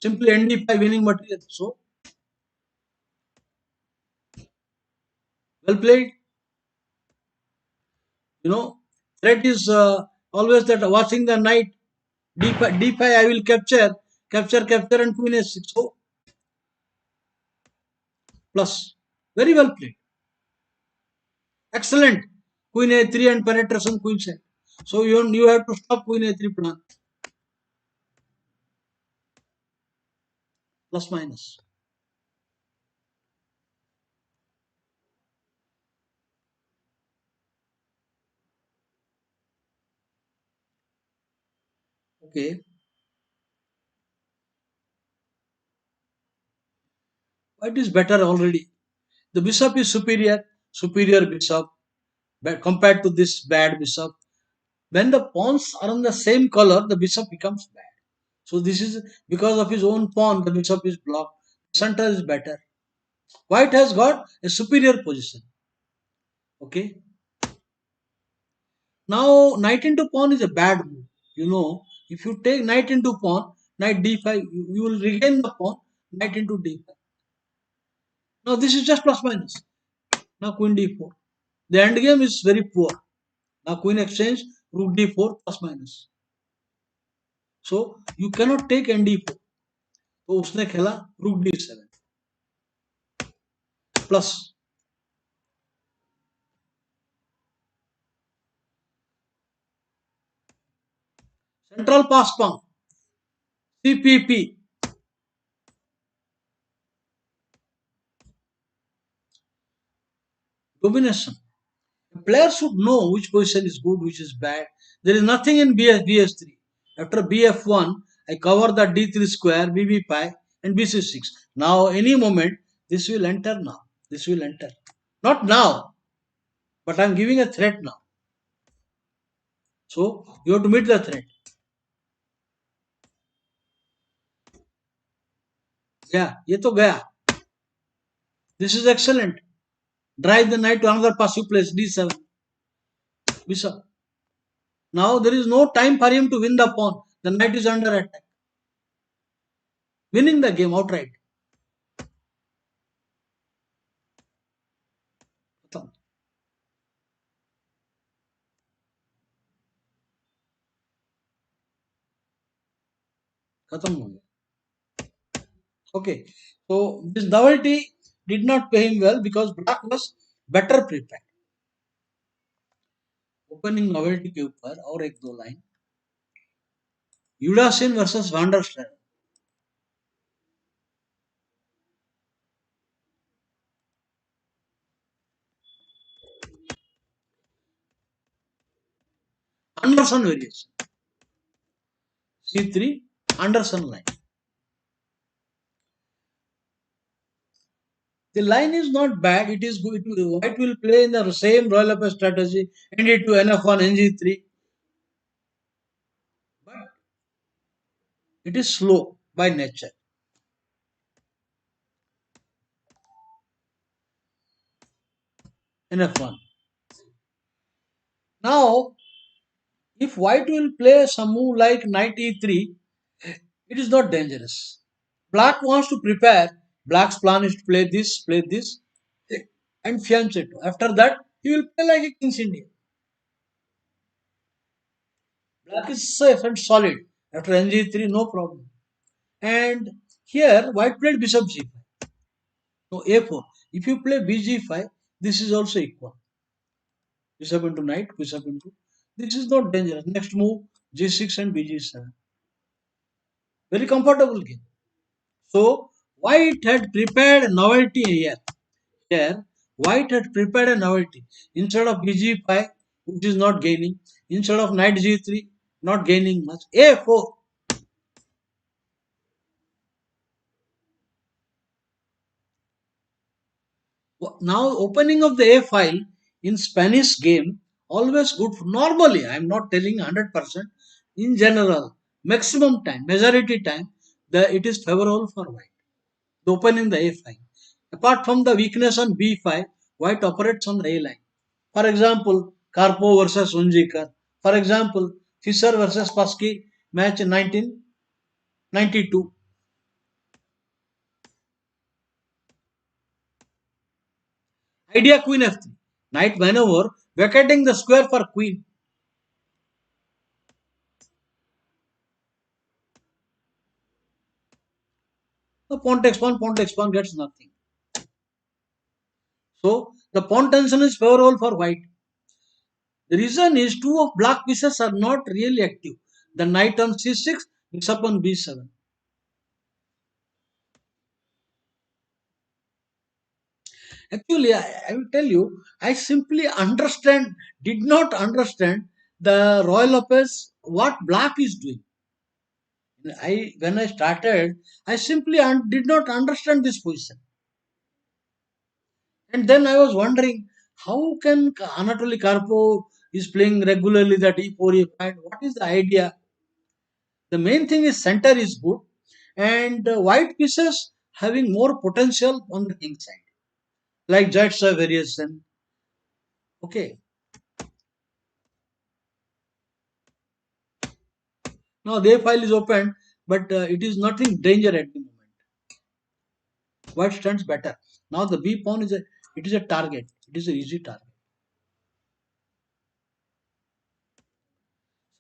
Simply nd5 winning material. So well played. You know, threat is always that watching the knight d5 I will capture and queen a6. So plus very well played. Excellent. Queen a3 and penetration queen set. So you have to stop queen a3 plan. Plus minus. Okay. White is better already. The bishop is superior bishop compared to this bad bishop. When the pawns are on the same color, the bishop becomes bad. So this is because of his own pawn, the bishop is blocked. Center is better. White has got a superior position. Okay. Now knight into pawn is a bad move. You know, if you take knight into pawn, knight d5, you will regain the pawn, knight into d5. Now this is just plus minus. Now queen d4. The end game is very poor. Now queen exchange, rook d4 plus minus. So you cannot take nd4. तो उसने खेला rook d7 plus central pass pawn cpp domination. The player should know which position is good, which is bad. There is nothing in bs3. After bf1, I cover the d3 square, bb5 and bc6. Now any moment this will enter now. This will enter. Not now, but I am giving a threat now. So you have to meet the threat. Yeah, ये तो गया. This is excellent. Drive the knight to another passive place, d7. Bishop. Now there is no time for him to win the pawn. The knight is under attack. Winning the game outright. खत्म. खत्म हो गया. Okay. So this novelty did not pay him well because black was better prepared. Opening novelty के ऊपर और एक दो line. Yudasin versus Van der Sar. Anderson variation. C3 Anderson line. The line is not bad. It is good. White will play in the same Royal Upper strategy. End to NF1 NG3. But it is slow by nature. NF1. Now, if white will play some move like knight e3, It is not dangerous. Black wants to prepare. Black's plan is to play this, and fiancé. After that, he will play like a King's Indian. Black is safe and solid. After NG3, no problem. And here, white played bishop g5. No, a4. If you play bg5, this is also equal. Bishop into knight, bishop into. This is not dangerous. Next move, g6 and bg7. Very comfortable game. So, white had prepared a novelty here. Here, white had prepared a novelty. Instead of bg5, which is not gaining, instead of knight g3, not gaining much, a4. Now, opening of the a file in Spanish game always good. Normally, I am not telling 100%. In general, maximum time, majority time, it is favorable for white. The opening the a file. Apart from the weakness on b5, white operates on the a line. For example, Karpov versus Unjikar. For example, Fischer versus Pasky match in 1992. Idea queen f3. Knight maneuver, vacating the square for queen. The pawn takes pawn gets nothing. So the pawn tension is favorable for white. The reason is two of black pieces are not really active. The knight on c6, bishop on b7. Actually, I will tell you, I simply did not understand the Royal Lopez what black is doing. When I started, I simply did not understand this position. And then I was wondering, how can Anatoly Karpov is playing regularly that e4, e5? What is the idea? The main thing is center is good, and white pieces having more potential on the king side, like Jaitsa variation. Okay, now the file is opened, but it is nothing danger at the moment. White stands better. Now the B pawn is a target. It is an easy target.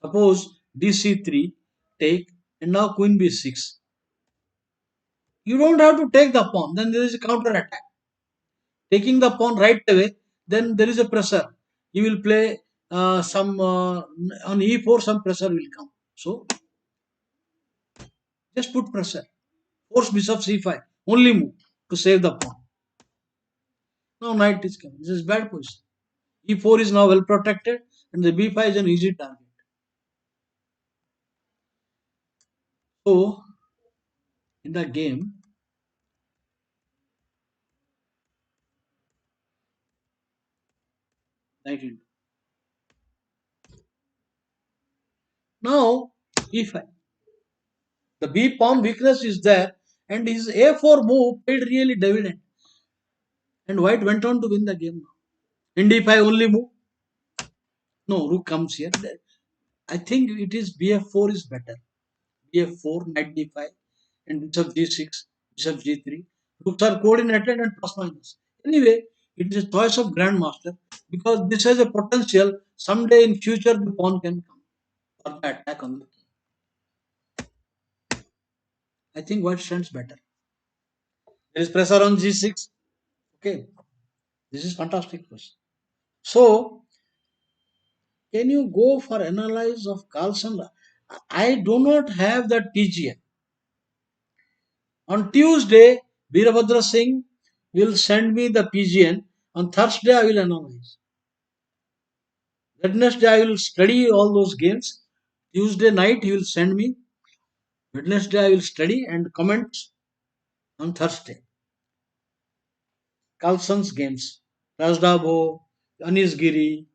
Suppose DC3 take, and now queen B6. You don't have to take the pawn. Then there is a counter attack. Taking the pawn right away, then there is a pressure. He will play some on e4. Some pressure will come. So just put pressure. Force bishop c5. Only move to save the pawn. Now knight is coming. This is bad position. E4 is now well protected, and the b5 is an easy target. So in the game, knight into. Now e5. The b pawn weakness is there, and his a4 move paid really dividend. And white went on to win the game. In d5 only move. No, rook comes here. I think it is bf4 is better. bf4, knight d5, and bishop g6, bishop g3. Rooks are coordinated and plus minus. Anyway, it is a choice of grandmaster because this has a potential. Someday in future, the pawn can come for the attack on the king. I think white stands better. There is pressure on g6. Okay, this is fantastic question. So, can you go for analysis of Carlson? I do not have the TGM. On Tuesday, Veerabhadra Singh will send me the PGN. On Thursday, I will analyze. Wednesday, I will study all those games. Tuesday night, he will send me. Wednesday, I will study and comment on Thursday. Carlson's games. Rajdabo, Anis Giri,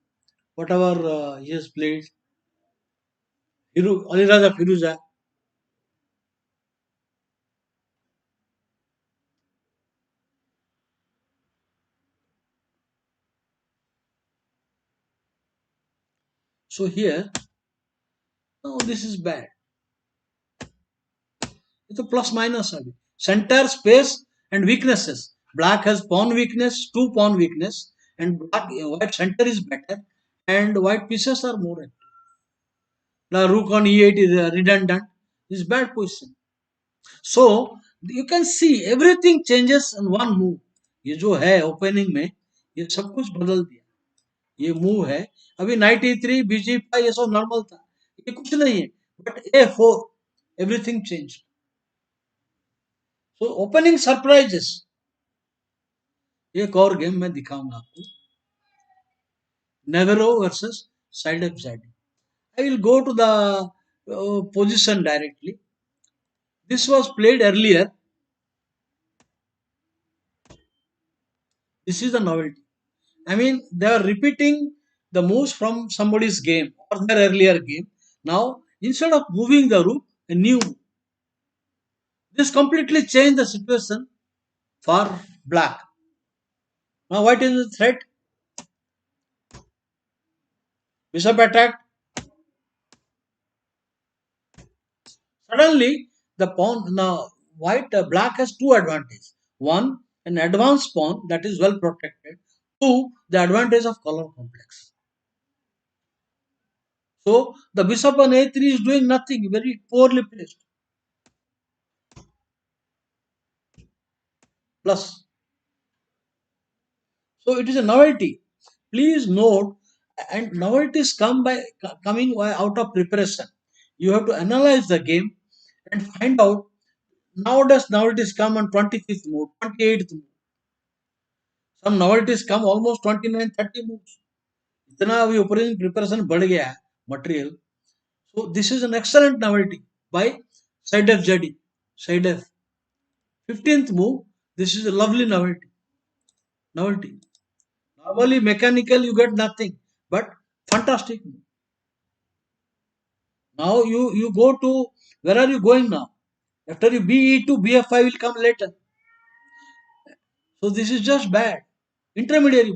whatever he has played. Aliraja Firuza. So here, oh, this is bad. It's a plus minus. Center, space, and weaknesses. Black has pawn weakness, two pawn weakness, and white center is better, and white pieces are more active. The rook on e8 is redundant. Is bad position. So you can see everything changes in one move. ये जो है opening में ये सब कुछ बदल दिया. ये मूव है. अभी नाइट e3 bg5 ये सब नॉर्मल था. ये कुछ नहीं है. But a4 everything changed. So opening surprises. एक और गेम मैं दिखाऊंगा आपको. Navarro versus side of side. I will go to the position directly. This was played earlier. This is the novelty. I mean, they are repeating the moves from somebody's game or their earlier game. Now, instead of moving the rook, a new move. This completely changed the situation for black. Now, what is the threat? Bishop attacked. Suddenly, the pawn now white black has two advantages. One, an advanced pawn that is well protected. Two, the advantage of color complex. So the bishop on a3 is doing nothing, very poorly placed. Plus. So it is a novelty. Please note, and novelties come by coming out of preparation. You have to analyze the game and find out. Nowadays, novelties come on 25th move, 28th move. Some novelties come almost 29, 30 moves. इतना अभी opening preparation बढ़ गया है material. So this is an excellent novelty by side F JD. Side F 15th move. This is a lovely novelty. Normally mechanical you get nothing, but fantastic move. Now you go to, where are you going now? After you be2 bf5 will come later. So this is just bad. Intermediary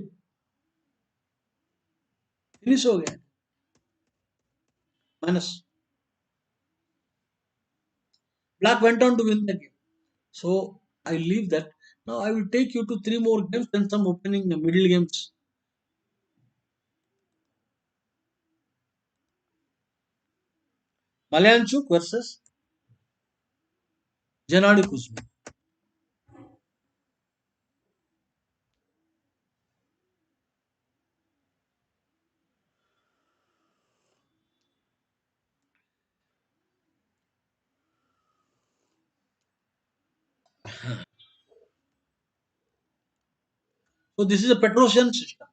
finish हो गया. Minus. Black went on to win the game. So I leave that. Now I will take you to three more games and some opening middle games. Malyanchuk versus Gennady Kuzmin. So this is a Petrosian system,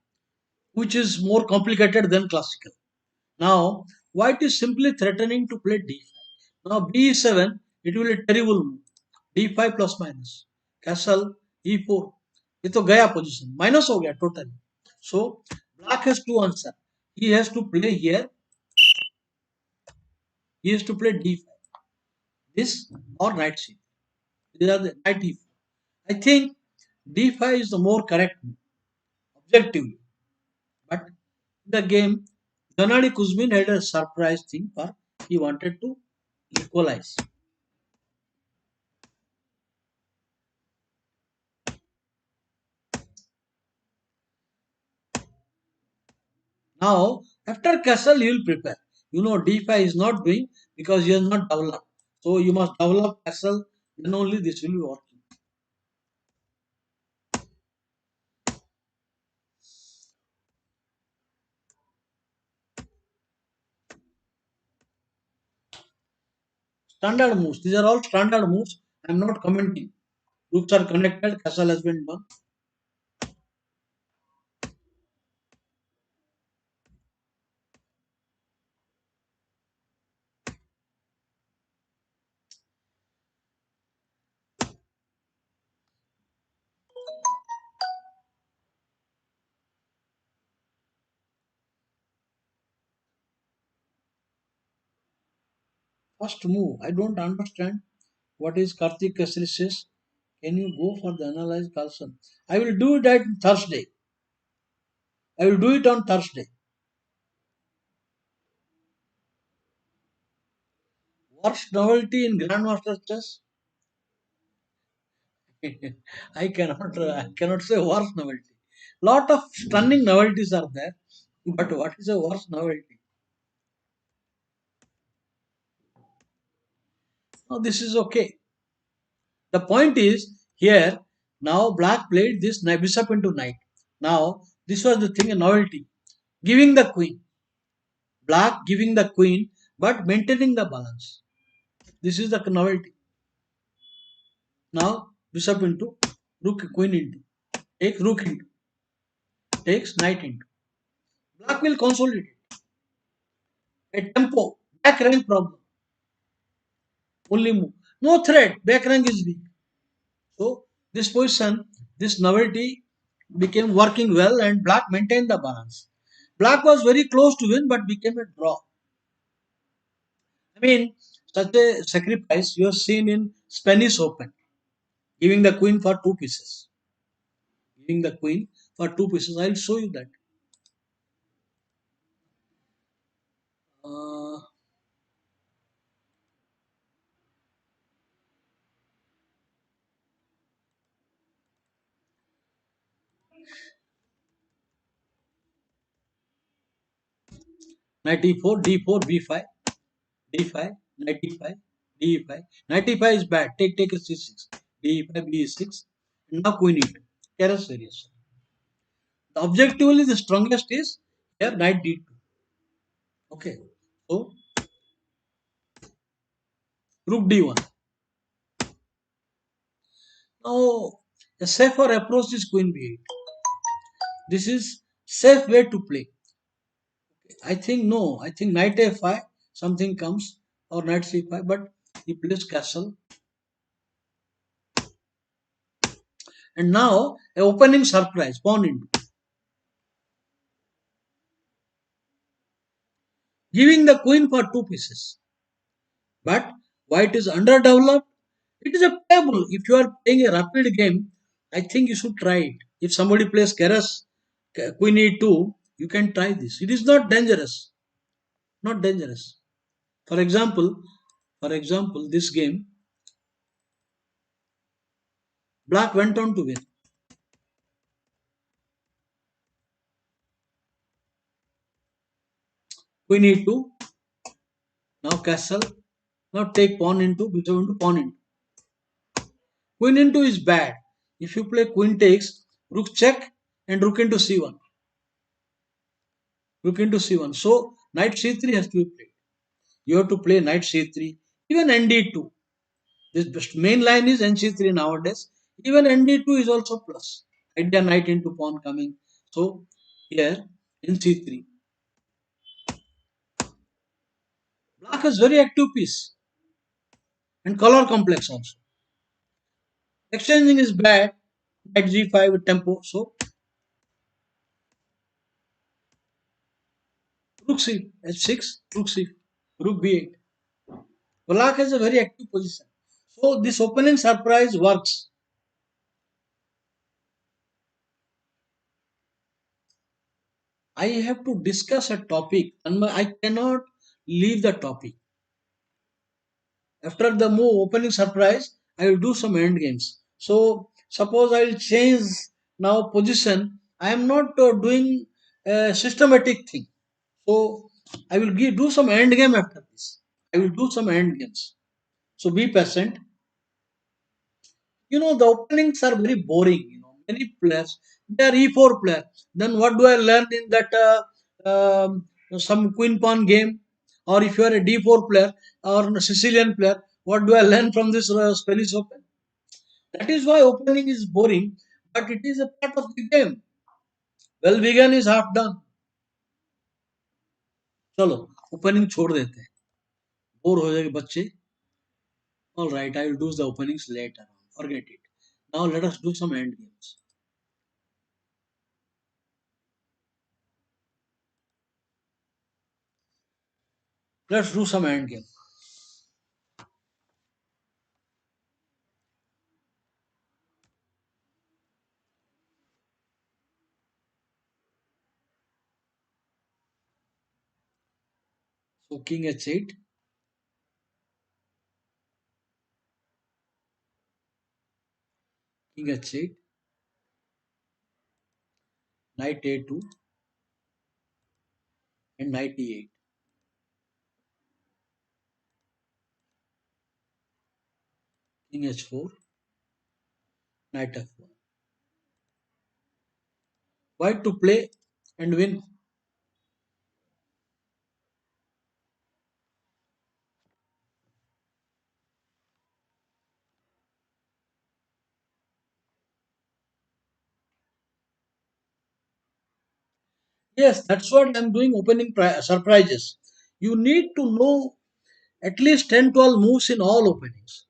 which is more complicated than classical. Now white is simply threatening to play d5. Now b7, it will be a terrible move. d5 plus minus. Castle e4. ये तो गया position, minus हो गया total. So black has to answer. He has to play here. He has to play d5. This or knight c. These are the knight e4. I think d5 is the more correct move, objectively. But in the game, Gennady Kuzmin had a surprise thing for he wanted to equalize. Now, after castle, he will prepare. You know, d5 is not doing because he has not developed. So you must develop castle, then only this will be working. Standard moves. These are all standard moves. I am not commenting. Rooks are connected, castle has been done. First move. I don't understand what is Karthik Kesari says. Can you go for the analyze Carlson? I will do it on Thursday. I will do it on Thursday. Worst novelty in Grandmaster chess? I cannot say worst novelty. Lot of stunning novelties are there, but what is a worst novelty? Now this is okay. The point is here now black played this bishop into knight. Now this was the thing a novelty. Giving the queen. Black giving the queen but maintaining the balance. This is the novelty. Now bishop into rook queen into takes rook into takes knight into. Black will consolidate. A tempo back rank problem. Only move. No threat. Back rank is weak. So this position, this novelty became working well and black maintained the balance. Black was very close to win but became a draw. I mean, such a sacrifice you have seen in Spanish Open, giving the queen for two pieces. Giving the queen for two pieces. I'll show you that. Uh, 94, D4, B5, D5, 95, D5. 95 is bad. Take a C6. D5, B6. And now queen E2. Terrace variation. The objectively the strongest is here knight D2. Okay. So rook D1. Now a safer approach is queen B8. This is safe way to play. I think no. I think knight A5 something comes or knight C5, but he plays castle. And now a opening surprise pawn into giving the queen for two pieces. But white is underdeveloped. It is a playable. If you are playing a rapid game, I think you should try it. If somebody plays Keras, Queen E2, you can try this. It is not dangerous. Not dangerous. For example, this game, Black went on to win. Queen E2, now castle. Now take pawn into, bishop into, pawn into. Queen into is bad. If you play queen takes, rook check and rook into C1. Rook into C1. So knight C3 has to be played. You have to play knight C3, even ND2. This main line is NC3 nowadays. Even ND2 is also plus. Idea knight into pawn coming. So here NC3. Black is very active piece and color complex also. Exchanging is bad. Knight G5 with tempo. So rook C H6, rook C, rook B8. Black has a very active position. So this opening surprise works. I have to discuss a topic and I cannot leave the topic. After the move opening surprise, I will do some end games. So suppose I will change now position. I am not doing a systematic thing. So I will do some end game after this. I will do some end games. So be patient. The openings are very boring. Many players they are e4 player. Then what do I learn in that some queen pawn game? Or if you are a d4 player or a Sicilian player, what do I learn from this Spanish Open? That is why opening is boring, but it is a part of the game. Well begun is half done. चलो opening छोड़ देते हैं. Bore हो जाएंगे बच्चे. All right, I will do the openings later on. Forget it. Now let us do some end games. Let's do some end game. So king h8. King h8, knight a2, and knight e8. King h4, knight f1. White to play and win. Yes, that's what I'm doing, opening surprises. You need to know at least 10, 12 moves in all openings,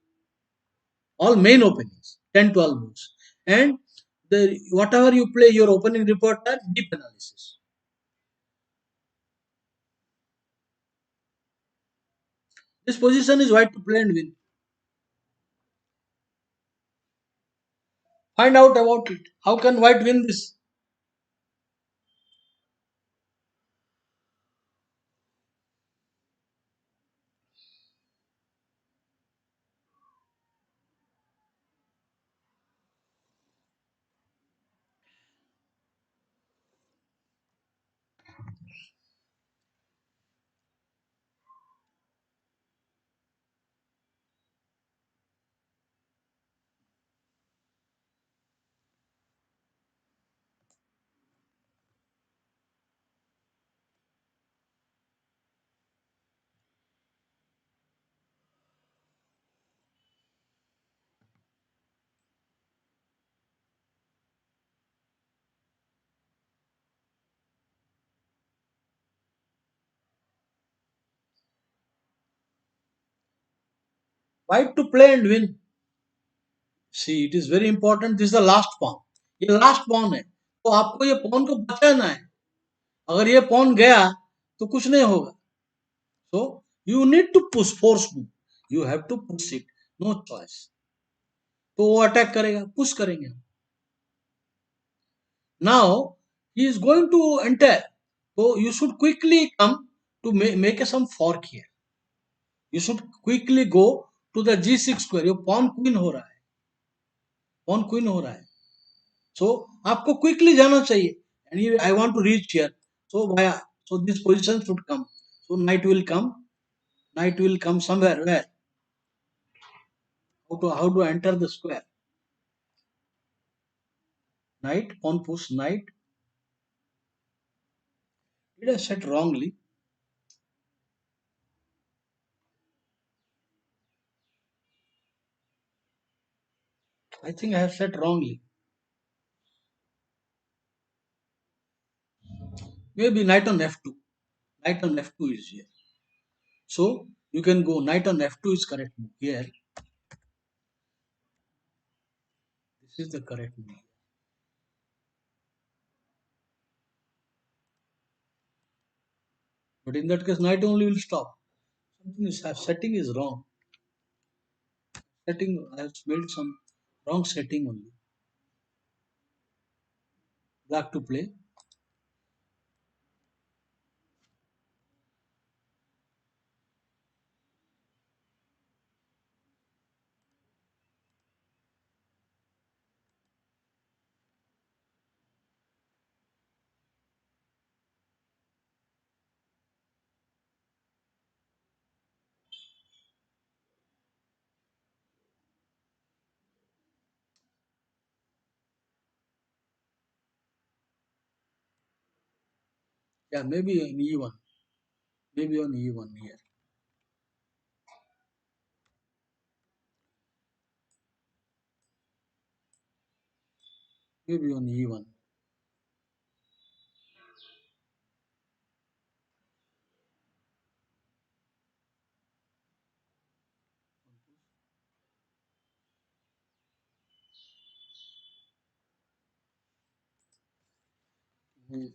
all main openings, 10, 12 moves. And whatever you play, your opening repertoire, deep analysis. This position is white to play and win. Find out about it. How can white win this? White to play and win. See, it is very important. This is the last pawn. ये last pawn है, तो आपको ये pawn को बचाना है. अगर ये pawn गया तो कुछ नहीं होगा. So you need to push, force move. You have to push it. No choice. तो वो अटैक करेगा, पुश करेंगे. Now he is going to enter. So you should quickly come to make some fork here. You should quickly go to the g6 square. ये pawn queen हो रहा है. Pawn queen हो रहा है. So आपको quickly जाना चाहिए. And I want to reach here. So this position should come. So knight will come. Knight will come somewhere. Where? How to enter the square? Knight, pawn push, knight. Did I set wrongly? I think I have set wrongly. Maybe knight on f2. Knight on f2 is here. So you can go knight on f2 is correct move. Here, this is the correct move. But in that case, knight only will stop. Something is setting is wrong. Setting, I have made some wrong setting only. Black to play. Yeah, maybe on e1. Maybe on e1 here. Maybe on e1. Hmm.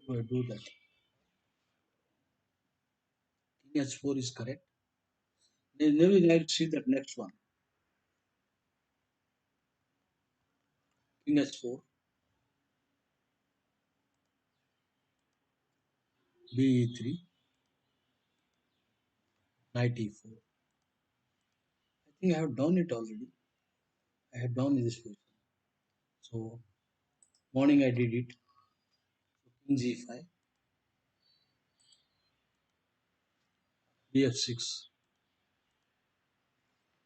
How do I do that? King h4 is correct. Maybe let's see that next one. King h4, b e3, knight e4. think I have done it already. I have done this position. So morning I did it. King g5, bf6,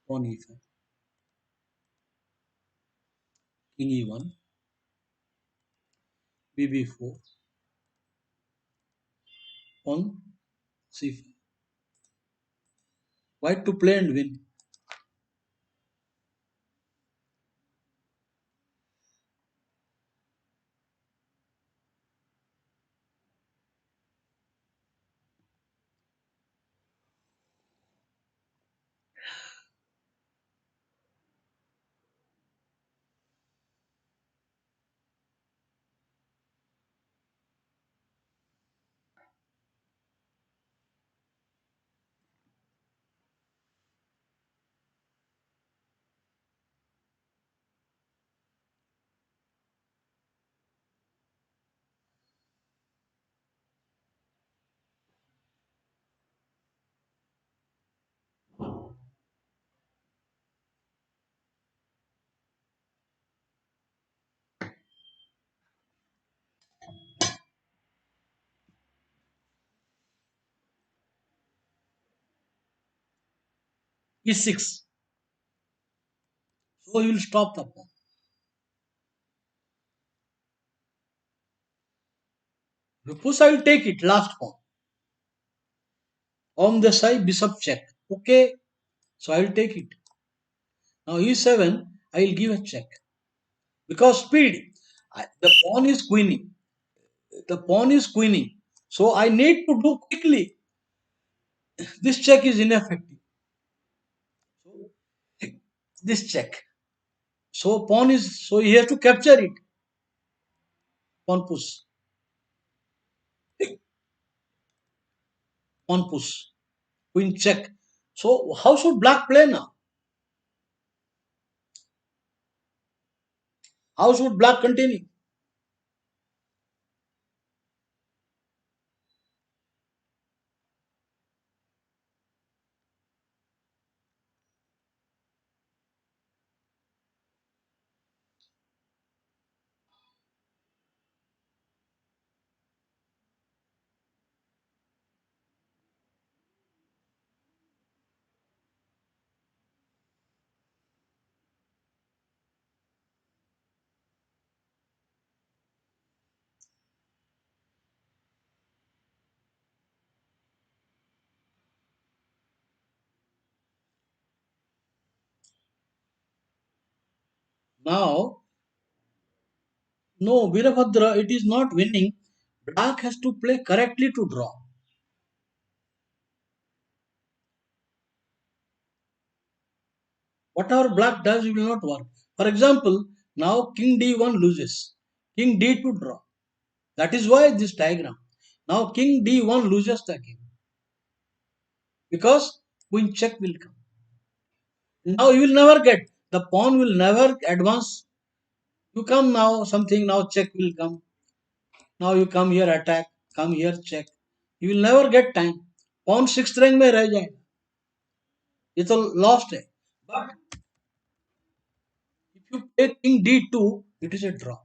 pawn e5, king e1, bb4, pawn c5. White to play and win. e6. So you will stop the pawn. If you push, I will take it. Last pawn. On the side, bishop check. Okay. So I will take it. Now e7, I will give a check. Because speed. The pawn is queening. The pawn is queening. So I need to do quickly. This check is ineffective. So this check. So pawn is, so he has to capture it. Pawn push. Pawn push. Queen check. So how should black play now? How should black continue? Now, no, Virabhadra, it is not winning. Black has to play correctly to draw. Whatever black does, it will not work. For example, now king d1 loses. King d2 draw. That is why this diagram. Now king d1 loses the game. Because queen check will come. Now you will never get. The pawn will never advance. You come now, something now check will come. Now you come here attack, come here check. You will never get time. Pawn 6th rank में रह जाएगा. ये तो lost है. But if you play king d2, it is a draw.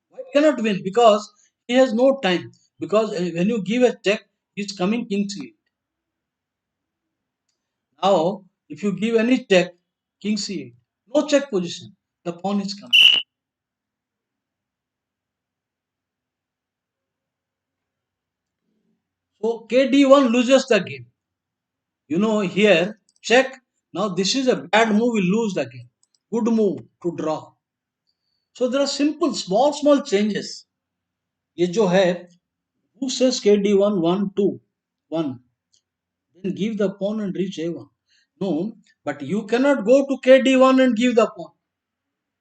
White cannot win because he has no time. Because when you give a check, he is coming king c8. Now, if you give any check, king c8, no check position. The pawn is coming. So kd1 loses the game. You know here check. Now this is a bad move. We lose the game. Good move to draw. So there are simple small changes. ये जो है, who says kd1 1 2 1, then give the pawn and reach a1. No, but you cannot go to kd1 and give the pawn.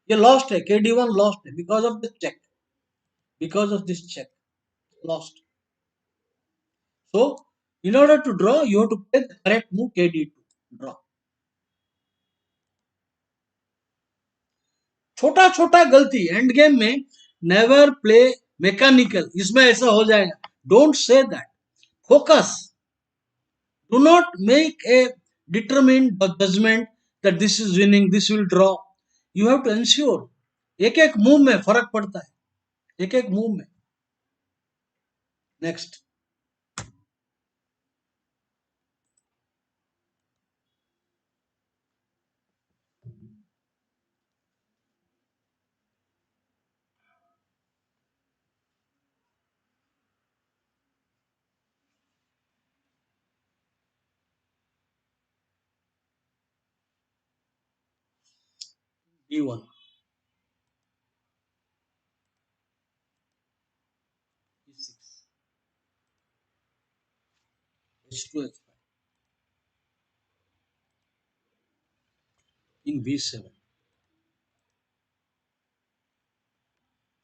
You lost है, kd1 lost है because of the check. Because of this check, lost. So in order to draw, you have to play the correct move kd2. Draw. छोटा छोटा गलती end game में never play mechanical. इसमें ऐसा हो जाएगा. Don't say that. Focus. Do not make a determine the judgment that this is winning, this will draw. You have to ensure. एक एक मूव में फर्क पड़ता है, एक एक मूव में. Next. D1, E6, H2, H5, King B7,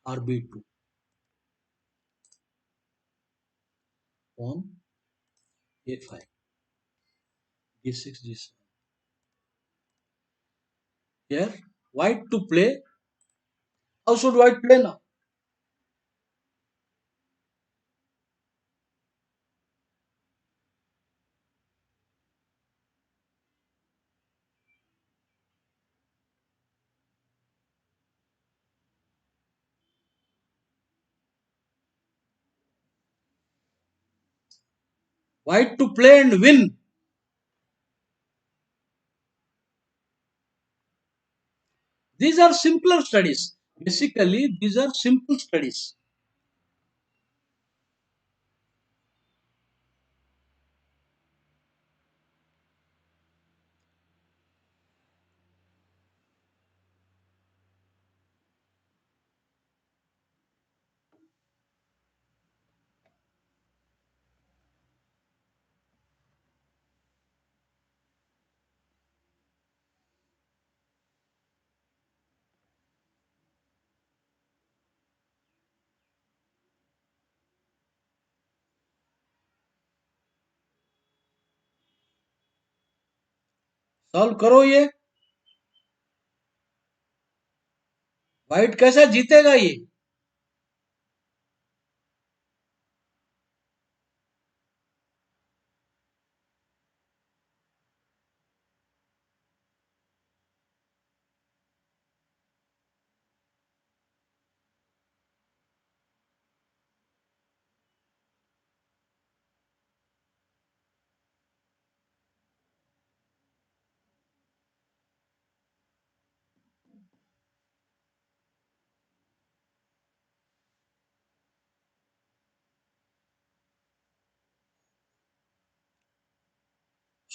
RB2, Pawn A5, D6, G7. Here, white to play. How should white play now? White to play and win. These are simpler studies. Basically, these are simple studies. Solve करो ये. White कैसा जीतेगा ये?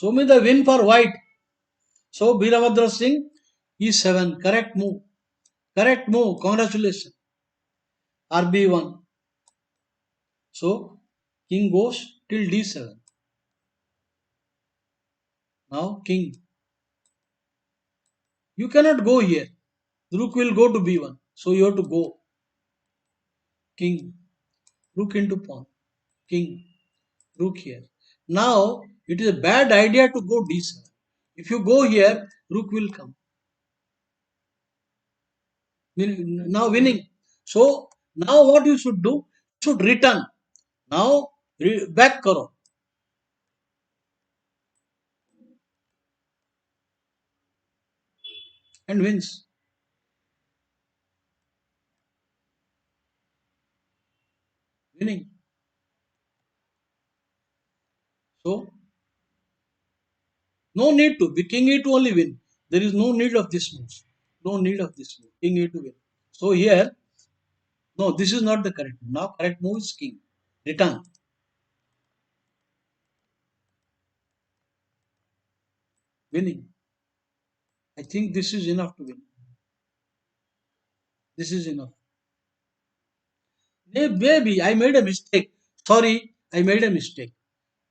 Show me the win for white. So Birabhadra Singh, E7, correct move. Correct move. Congratulations. RB1. So king goes till D7. Now king. You cannot go here. Rook will go to B1. So you have to go. King. Rook into pawn. King. Rook here. Now it is a bad idea to go D7. If you go here, rook will come. Now winning. So now what you should do? You should return. Now back karo and wins. Winning. So no need to. King E to only win. There is no need of this move. No need of this move. King E to win. So here, no, this is not the correct move. Now correct move is king. Return. Winning. I think this is enough to win. This is enough. Maybe I made a mistake. Sorry, I made a mistake.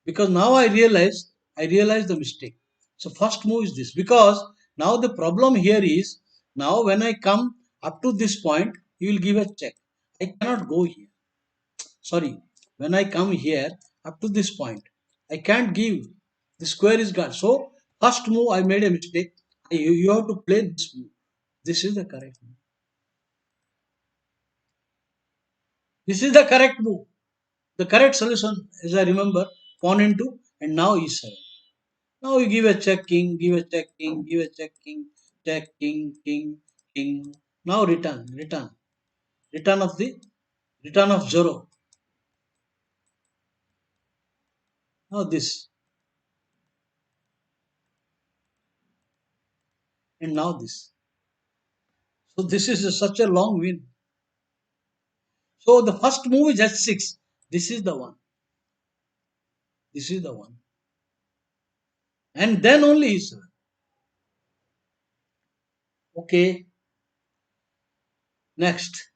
Because now I realize the mistake. So first move is this, because now the problem here is, now when I come up to this point, you will give a check. I cannot go here. Sorry, when I come here up to this point, I can't give. The square is gone. So first move I made a mistake. You have to play this move. This is the correct move. This is the correct move. The correct solution, as I remember, pawn into and now e7. Now you give a check king, give a check king, give a check king, king, king. Now return of the return of zero. Now this and now this. So this is such a long win. So the first move is h6. This is the one. This is the one. And then only is okay. Next,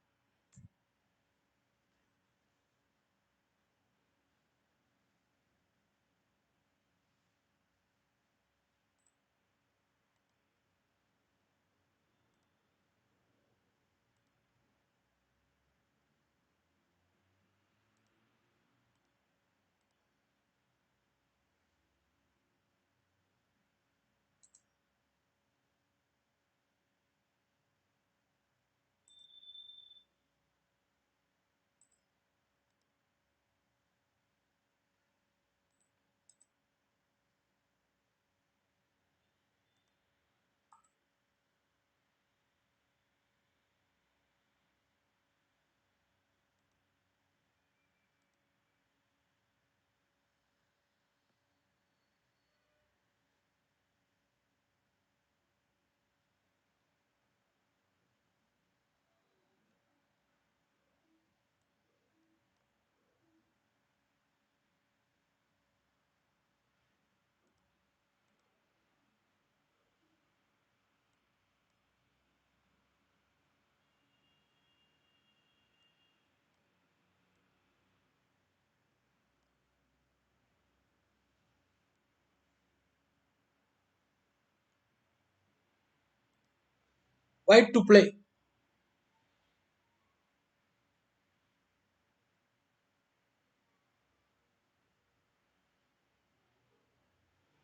white to play.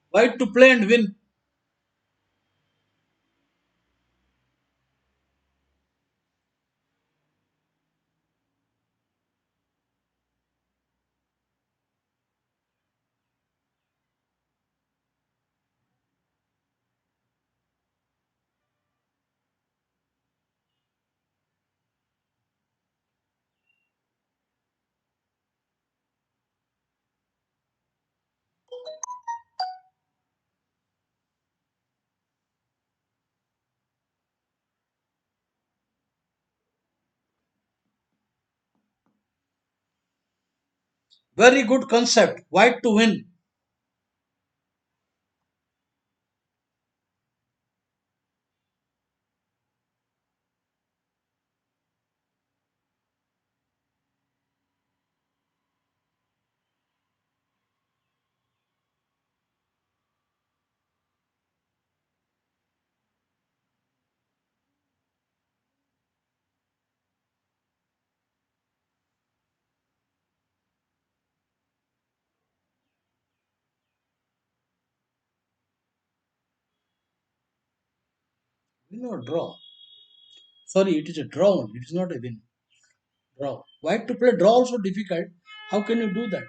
White to play and win. Very good concept. White to win. Win or draw. Sorry, it is a draw. It is not a win. Draw. White to play draw also difficult. How can you do that?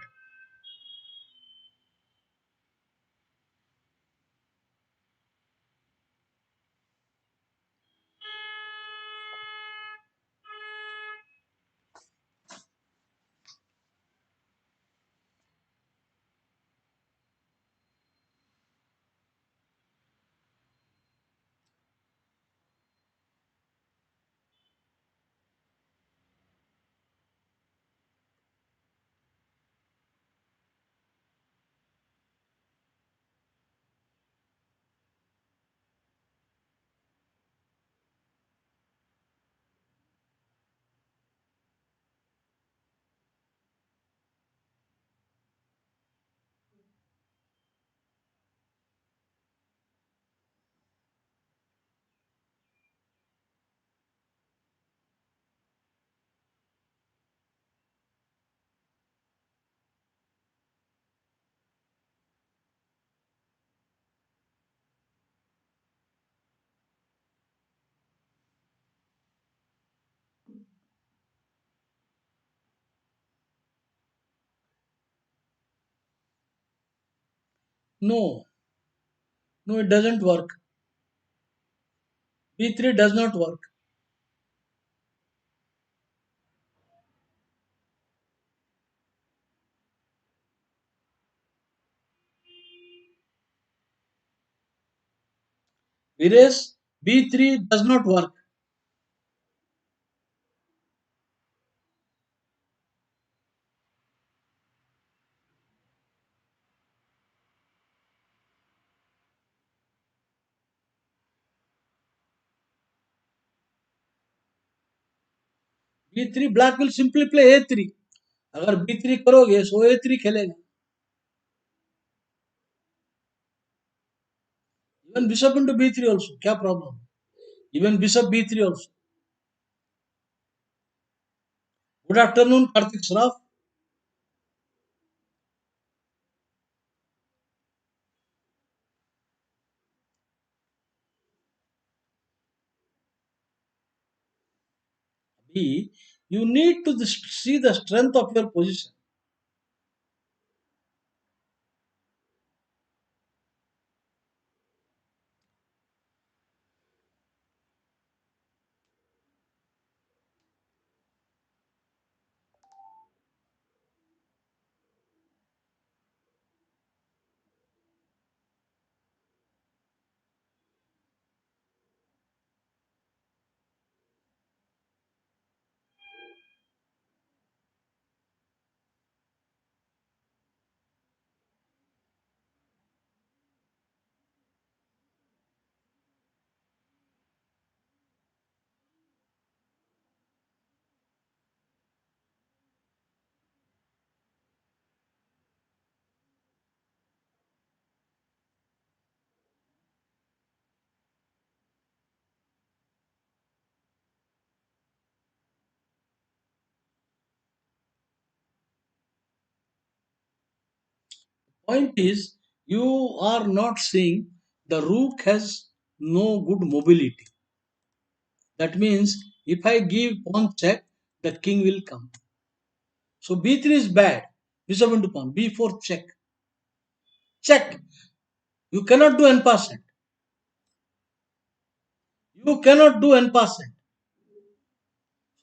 No. No, it doesn't work. B3 does not work. Whereas B3 does not work. B3 black will simply play A3. अगर B3 करोगे so A3 खेलेगा. Even bishop into B3 also. क्या problem? Even bishop B3 also. Good afternoon, Karthik Sraf. B, you need to see the strength of your position. Point is, you are not seeing the rook has no good mobility. That means if I give pawn check, the king will come. So B3 is bad. Bishop into pawn. B4 check. Check. You cannot do en passant. You cannot do en passant.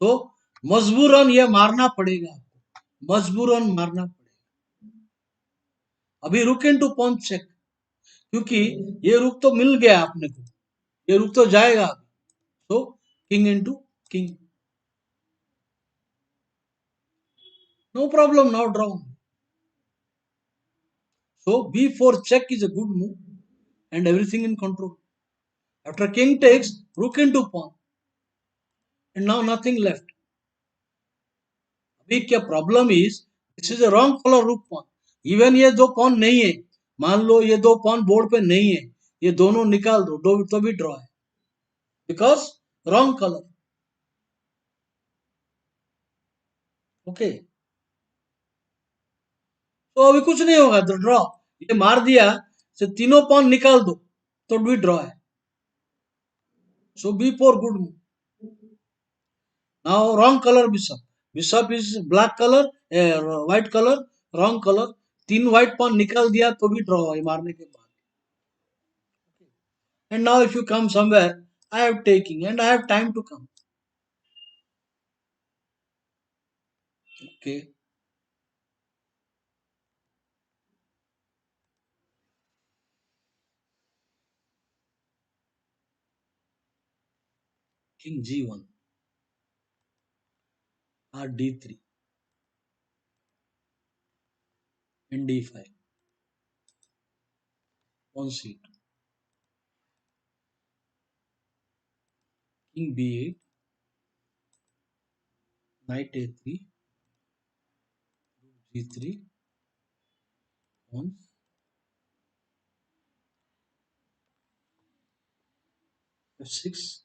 So मजबूरन ये मारना पड़ेगा आपको. मजबूरन मारना पड़ेगा. अभी रुक इनटू पॉन चेक. क्योंकि ये रुक तो मिल गया आपने को. ये रुक तो जाएगा. So king into king. No problem now draw. So b4 check is a good move and everything in control. After king takes, rook into pawn and now nothing left. अभी क्या problem is this is a wrong colour रूक pawn. Even ये दो pawn नहीं है. मान लो ये दो पॉन बोर्ड पे नहीं है. ये दोनों निकाल दो तो भी ड्रॉ है. Because wrong colour. ओके. तो अभी कुछ नहीं होगा तो ड्रॉ. ये मार दिया से तीनों पॉन निकाल दो तो भी ड्रॉ है. सो b4 good move. Now wrong color bishop. Bishop is black color, white color, wrong color. तीन white pawn निकाल दिया तो भी draw है मारने के बाद. And now if you come somewhere, I have taking and I have time to come. Okay. King G1 or D3 and D5 on C2. King B8, Knight A3, G3 on F6.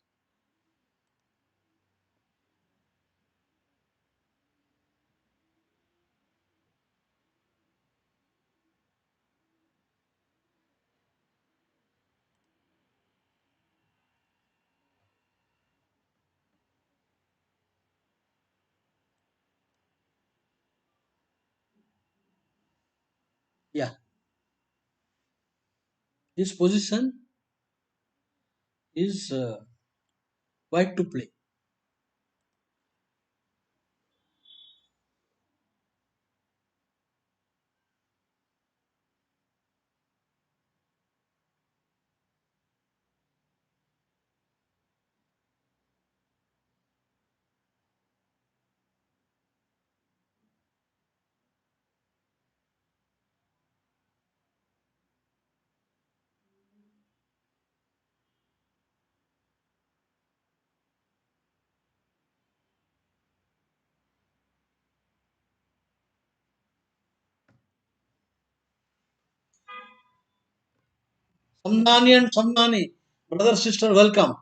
Yeah, His position is wide to play. Samnani and Samnani, brother sister, welcome.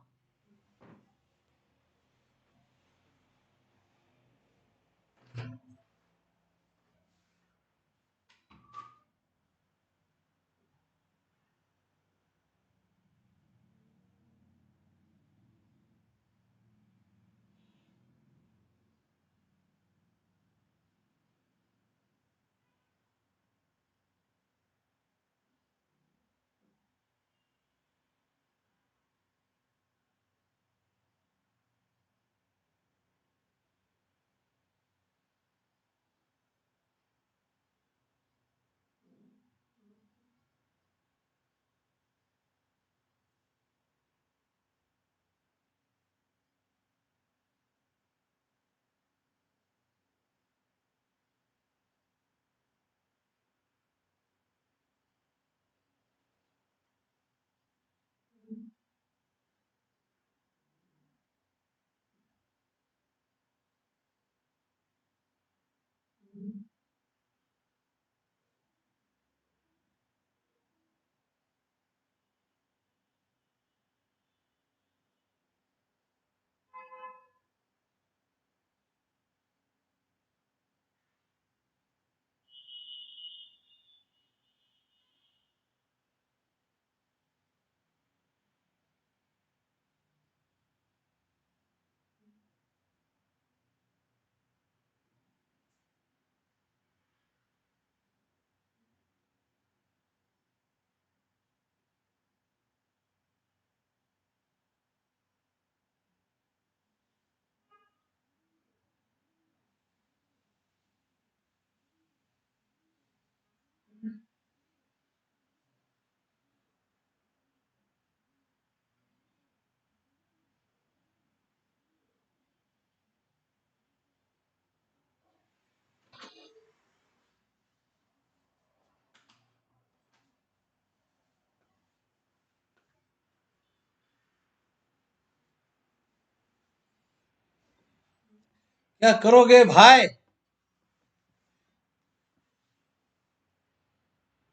क्या करोगे भाई?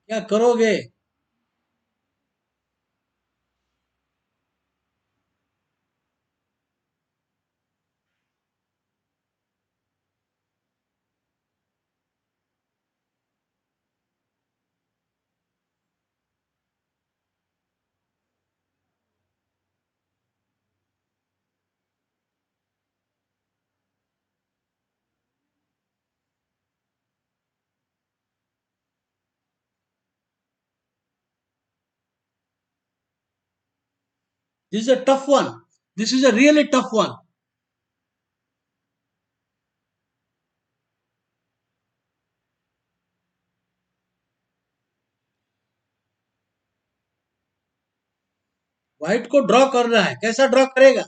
क्या करोगे? This is a tough one. This is a really tough one. White को draw कर रहा है, कैसा ड्रॉ करेगा?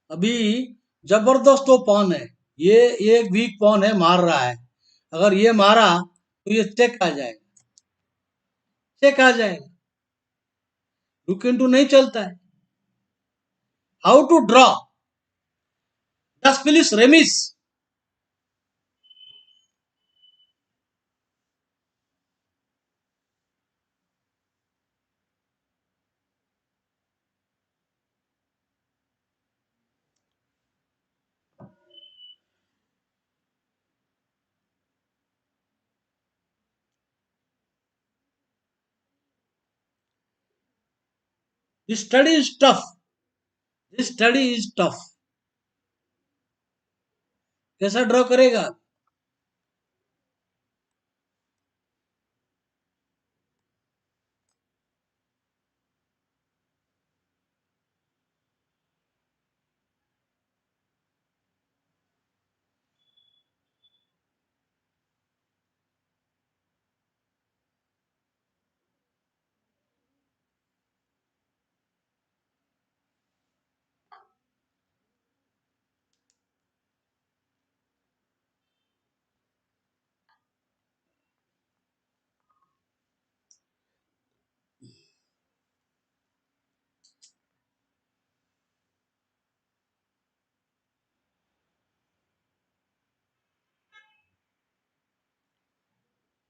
अभी जबरदस्त वो पॉन है, ये एक वीक पॉन है, मार रहा है। अगर ये मारा तो ये चेक आ जाएगा, चेक आ जाएगा। रुक इनटू नहीं चलता है। How to draw? दस फिलिस रेमिस। This study is tough, this study is tough. कैसा ड्रॉ करेगा?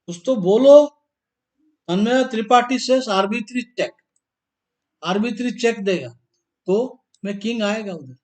कुछ तो बोलो। तन्मय त्रिपाठी से आरबी3 चेक, आरबी3 चेक देगा तो मैं किंग आएगा उधर।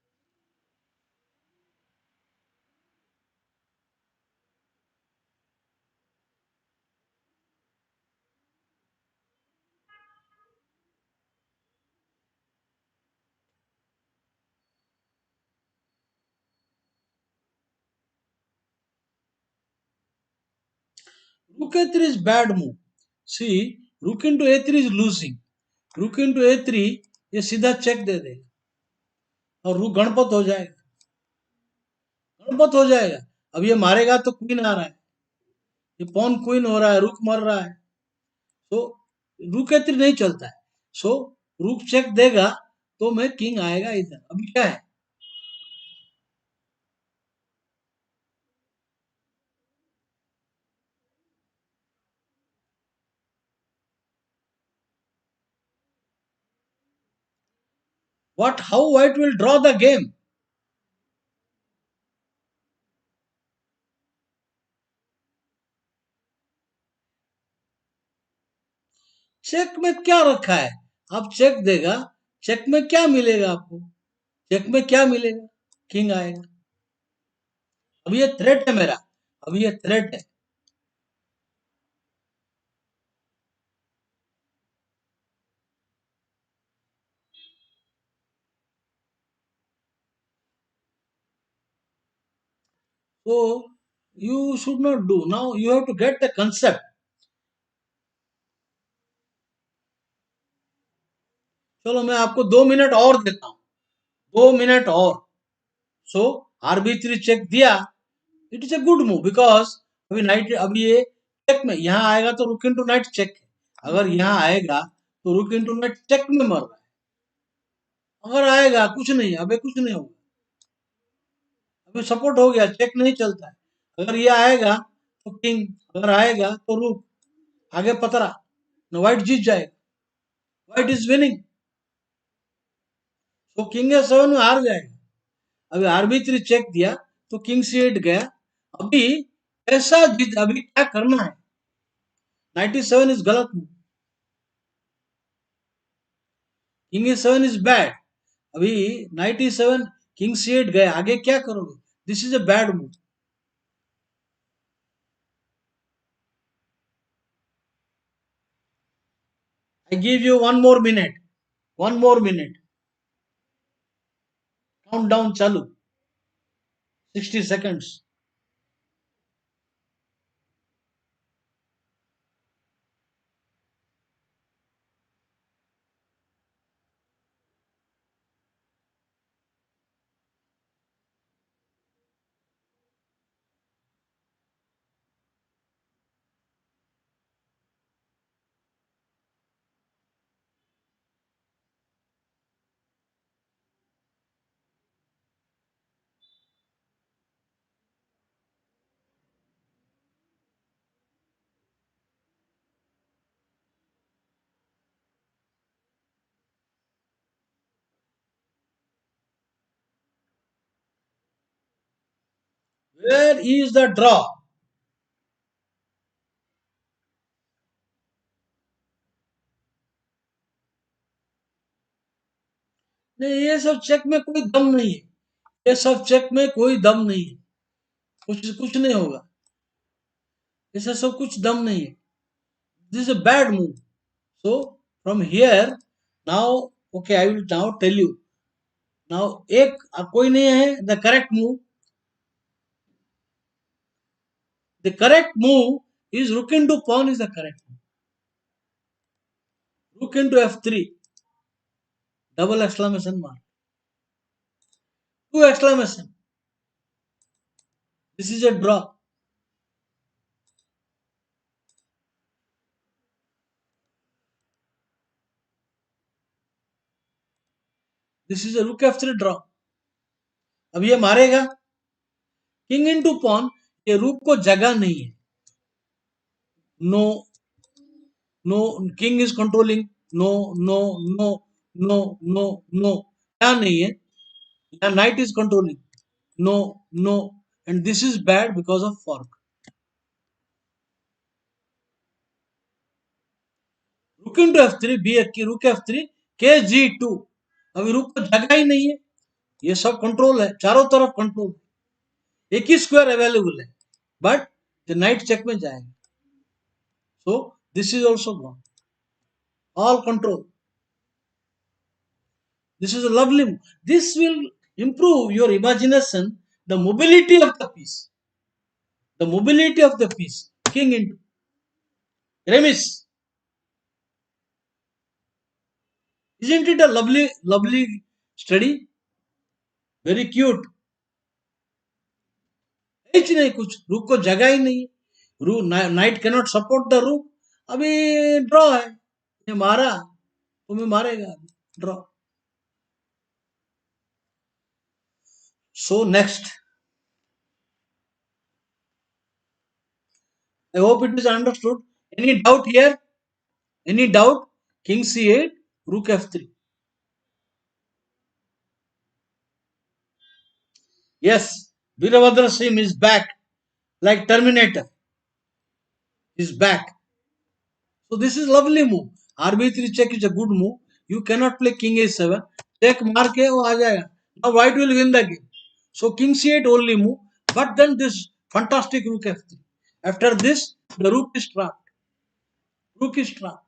Rook a3 is bad move. See, rook into a3 is losing. Rook into a3 ये सीधा चेक दे देगा और रूक गणपत हो जाएगा, गणपत हो जाएगा। अब ये मारेगा तो क्वीन आ रहा है, ये पॉन क्वीन हो रहा है, रुक मर रहा है, तो रुक ए3 नहीं चलता है। सो रुक चेक देगा तो मैं किंग आएगा इधर। अभी क्या है, what, how white will draw the game? Check में क्या रखा है, अब चेक देगा, चेक में क्या मिलेगा आपको, चेक में क्या मिलेगा, किंग आएगा। अब ये थ्रेट है मेरा, अब ये थ्रेट है। So you should not do, now you have to get the concept। चलो मैं आपको 2 मिनट और देता हूँ, 2 मिनट और। सो आरबी3 चेक दिया, it is a good move because अभी नाइट, अभी ये चेक में, यहाँ आएगा तो रुक इनटू नाइट चेक है, अगर यहाँ आएगा तो रुक इनटू नाइट चेक में मर रहा है, अगर आएगा कुछ नहीं, अबे कुछ नहीं होगा, अभी सपोर्ट हो गया, चेक नहीं चलता है। अगर ये आएगा तो किंग, अगर आएगा तो रुक, आगे पतरा, न व्हाइट जीत जाएगा, व्हाइट इज विनिंग। तो किंग ए7 में हार जाएगा। अभी आरबी3 चेक दिया तो किंग C8 गया, अभी ऐसा जीत, अभी क्या करना है, 97 इज गलत मूव, किंग ए7 इज बैड। अभी 97 किंग C8 गया, आगे क्या करोगे, this is a bad move. I give you 1 more minute, 1 more minute, count down चालू, 60 seconds। Where is the draw, नहीं ये सब चेक में कोई दम नहीं है, ये सब चेक में कोई दम नहीं है, कुछ कुछ नहीं होगा, ऐसा सब कुछ दम नहीं है, this is a bad move. So from here, now, okay I will now tell you, now एक कोई नहीं है, the correct move, the correct move is rook into pawn is the correct move, rook into f3, double exclamation mark, two exclamation, this is a draw, this is a rook f3 draw। अब ये मारेगा, king into pawn, ये रूक को जगह नहीं है, no no, king is controlling, no no no no no no, क्या नहीं है, या knight is controlling, no no, and this is bad because of fork. Rook into F3, rook F3, KG2। अभी रुक को जगह ही नहीं है, ये सब कंट्रोल है, चारों तरफ कंट्रोल, एक ही स्क्वायर अवेलेबल है, बट द नाइट चेक में जाएगा। So this is also gone, all control. This is a lovely move. This will improve your imagination, the mobility of the piece. The mobility of the piece. King into Remis. Isn't it a lovely, lovely study? Very cute. कुछ नहीं, कुछ रूक को जगह ही नहीं, रूक night cannot support the रूक। अभी ड्रॉ है, ये मारा, तुम्हें मारेगा, draw. So next, I hope it is understood. Any doubt here? Any doubt? King C8, Rook F3. Yes, Virabhadra Singh is back, like Terminator. Is back. So this is lovely move. RB3 check is a good move. You cannot play King A7. Check mark है वो आ जाएगा. Now White will win the game. So King C8 only move. But then this fantastic Rook F3. After this, the Rook is trapped. Rook is trapped.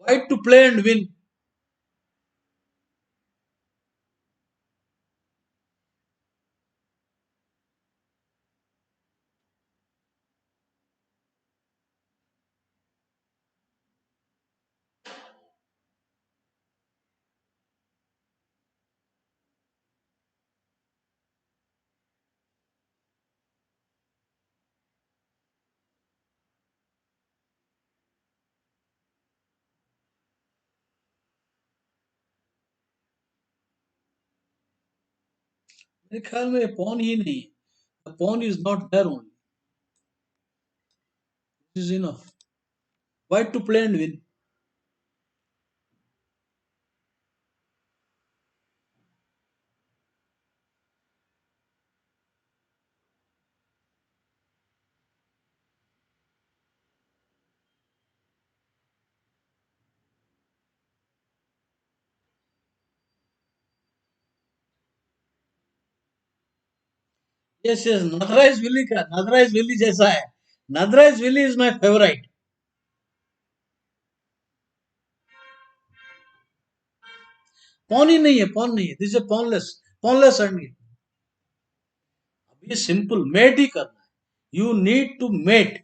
White to play and win. मेरे ख्याल में pawn ही नहीं है. The pawn is not there only. This is enough. White to play and win. Yes, yes. Nadra is Willy का. Nadra is Willy जैसा है. Nadra is Willy is my favorite. Pawn ही नहीं है, pawn नहीं है. This is a pawnless. Pawnless endgame. अब ये simple mate ही करना है. You need to mate.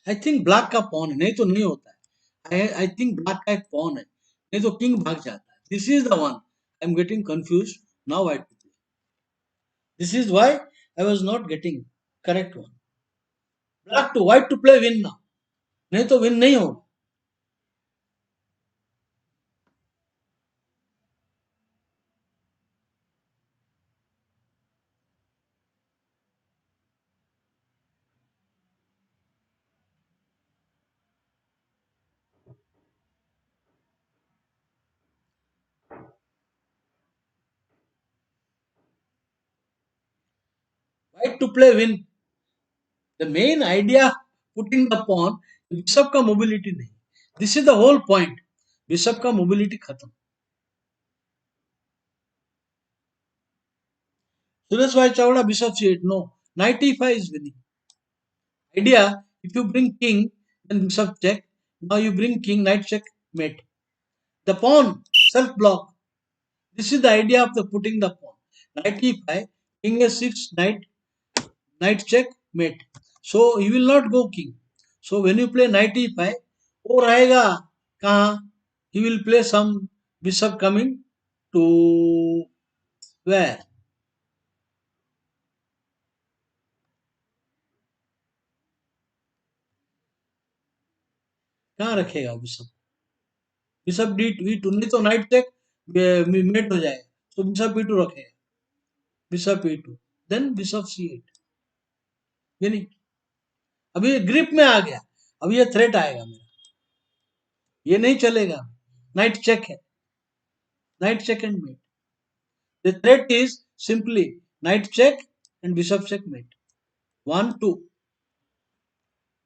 I think black का pawn है, नहीं तो नहीं होता है. I think black का एक pawn है, नहीं तो king भाग जाता है. This is the one. I am getting confused. Now I. This is why I was not getting correct one. Black to white to play win now. नहीं तो win नहीं होगा. White to play win. The main idea putting the pawn, bishop का mobility नहीं. This is the whole point. Bishop का mobility खत्म. Suresh Bhai Chawda bishop c8. No. Knight e5 is winning. Idea, if you bring king, then bishop check. Now you bring king, knight check, mate. The pawn, self block. This is the idea of the putting the pawn. Knight e5, king a6, knight check, mate. So he will not go king. So when you play knight e5, वो रहेगा कहाँ? He will play some bishop coming to where? कहाँ रखेगा bishop? Bishop D to नहीं तो night check met हो जाएगा. तो बिशप बी टू रखेगा. Bishop e2, then bishop c8. ये नहीं. अभी ये ग्रिप में आ गया. अभी ये थ्रेट आएगा मेरा. ये नहीं चलेगा. नाइट चेक है. Knight check and mate. The threat is simply knight check and bishop checkmate. 1, 2.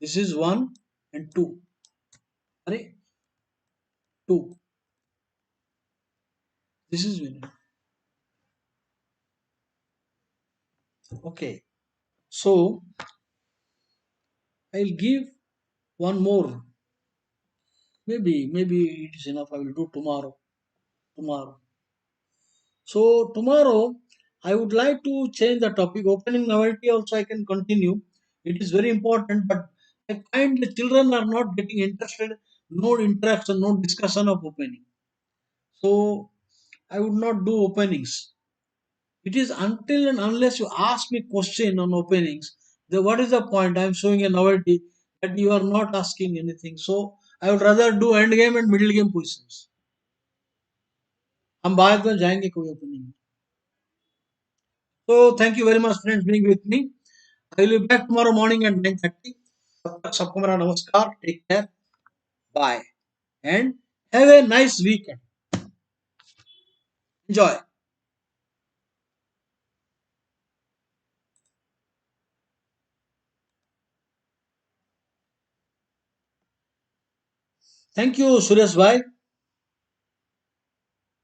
This is 1 and 2. Array 2. This is winning. Okay. So I'll give one more. Maybe it is enough. I will do tomorrow. Tomorrow. So tomorrow I would like to change the topic. Opening novelty also I can continue. It is very important, but I find the children are not getting interested. No interaction, no discussion of opening. So I would not do openings. It is until and unless you ask me question on openings, what is the point? I am showing a novelty that you are not asking anything. So I would rather do end game and middle game positions. हम बाद में जाएंगे कोई opening में. So thank you very much friends being with me. I will be back tomorrow morning at 9:30. तब तक सबको मेरा नमस्कार. Take care. Bye. And have a nice weekend. Enjoy. Thank you Suresh bhai.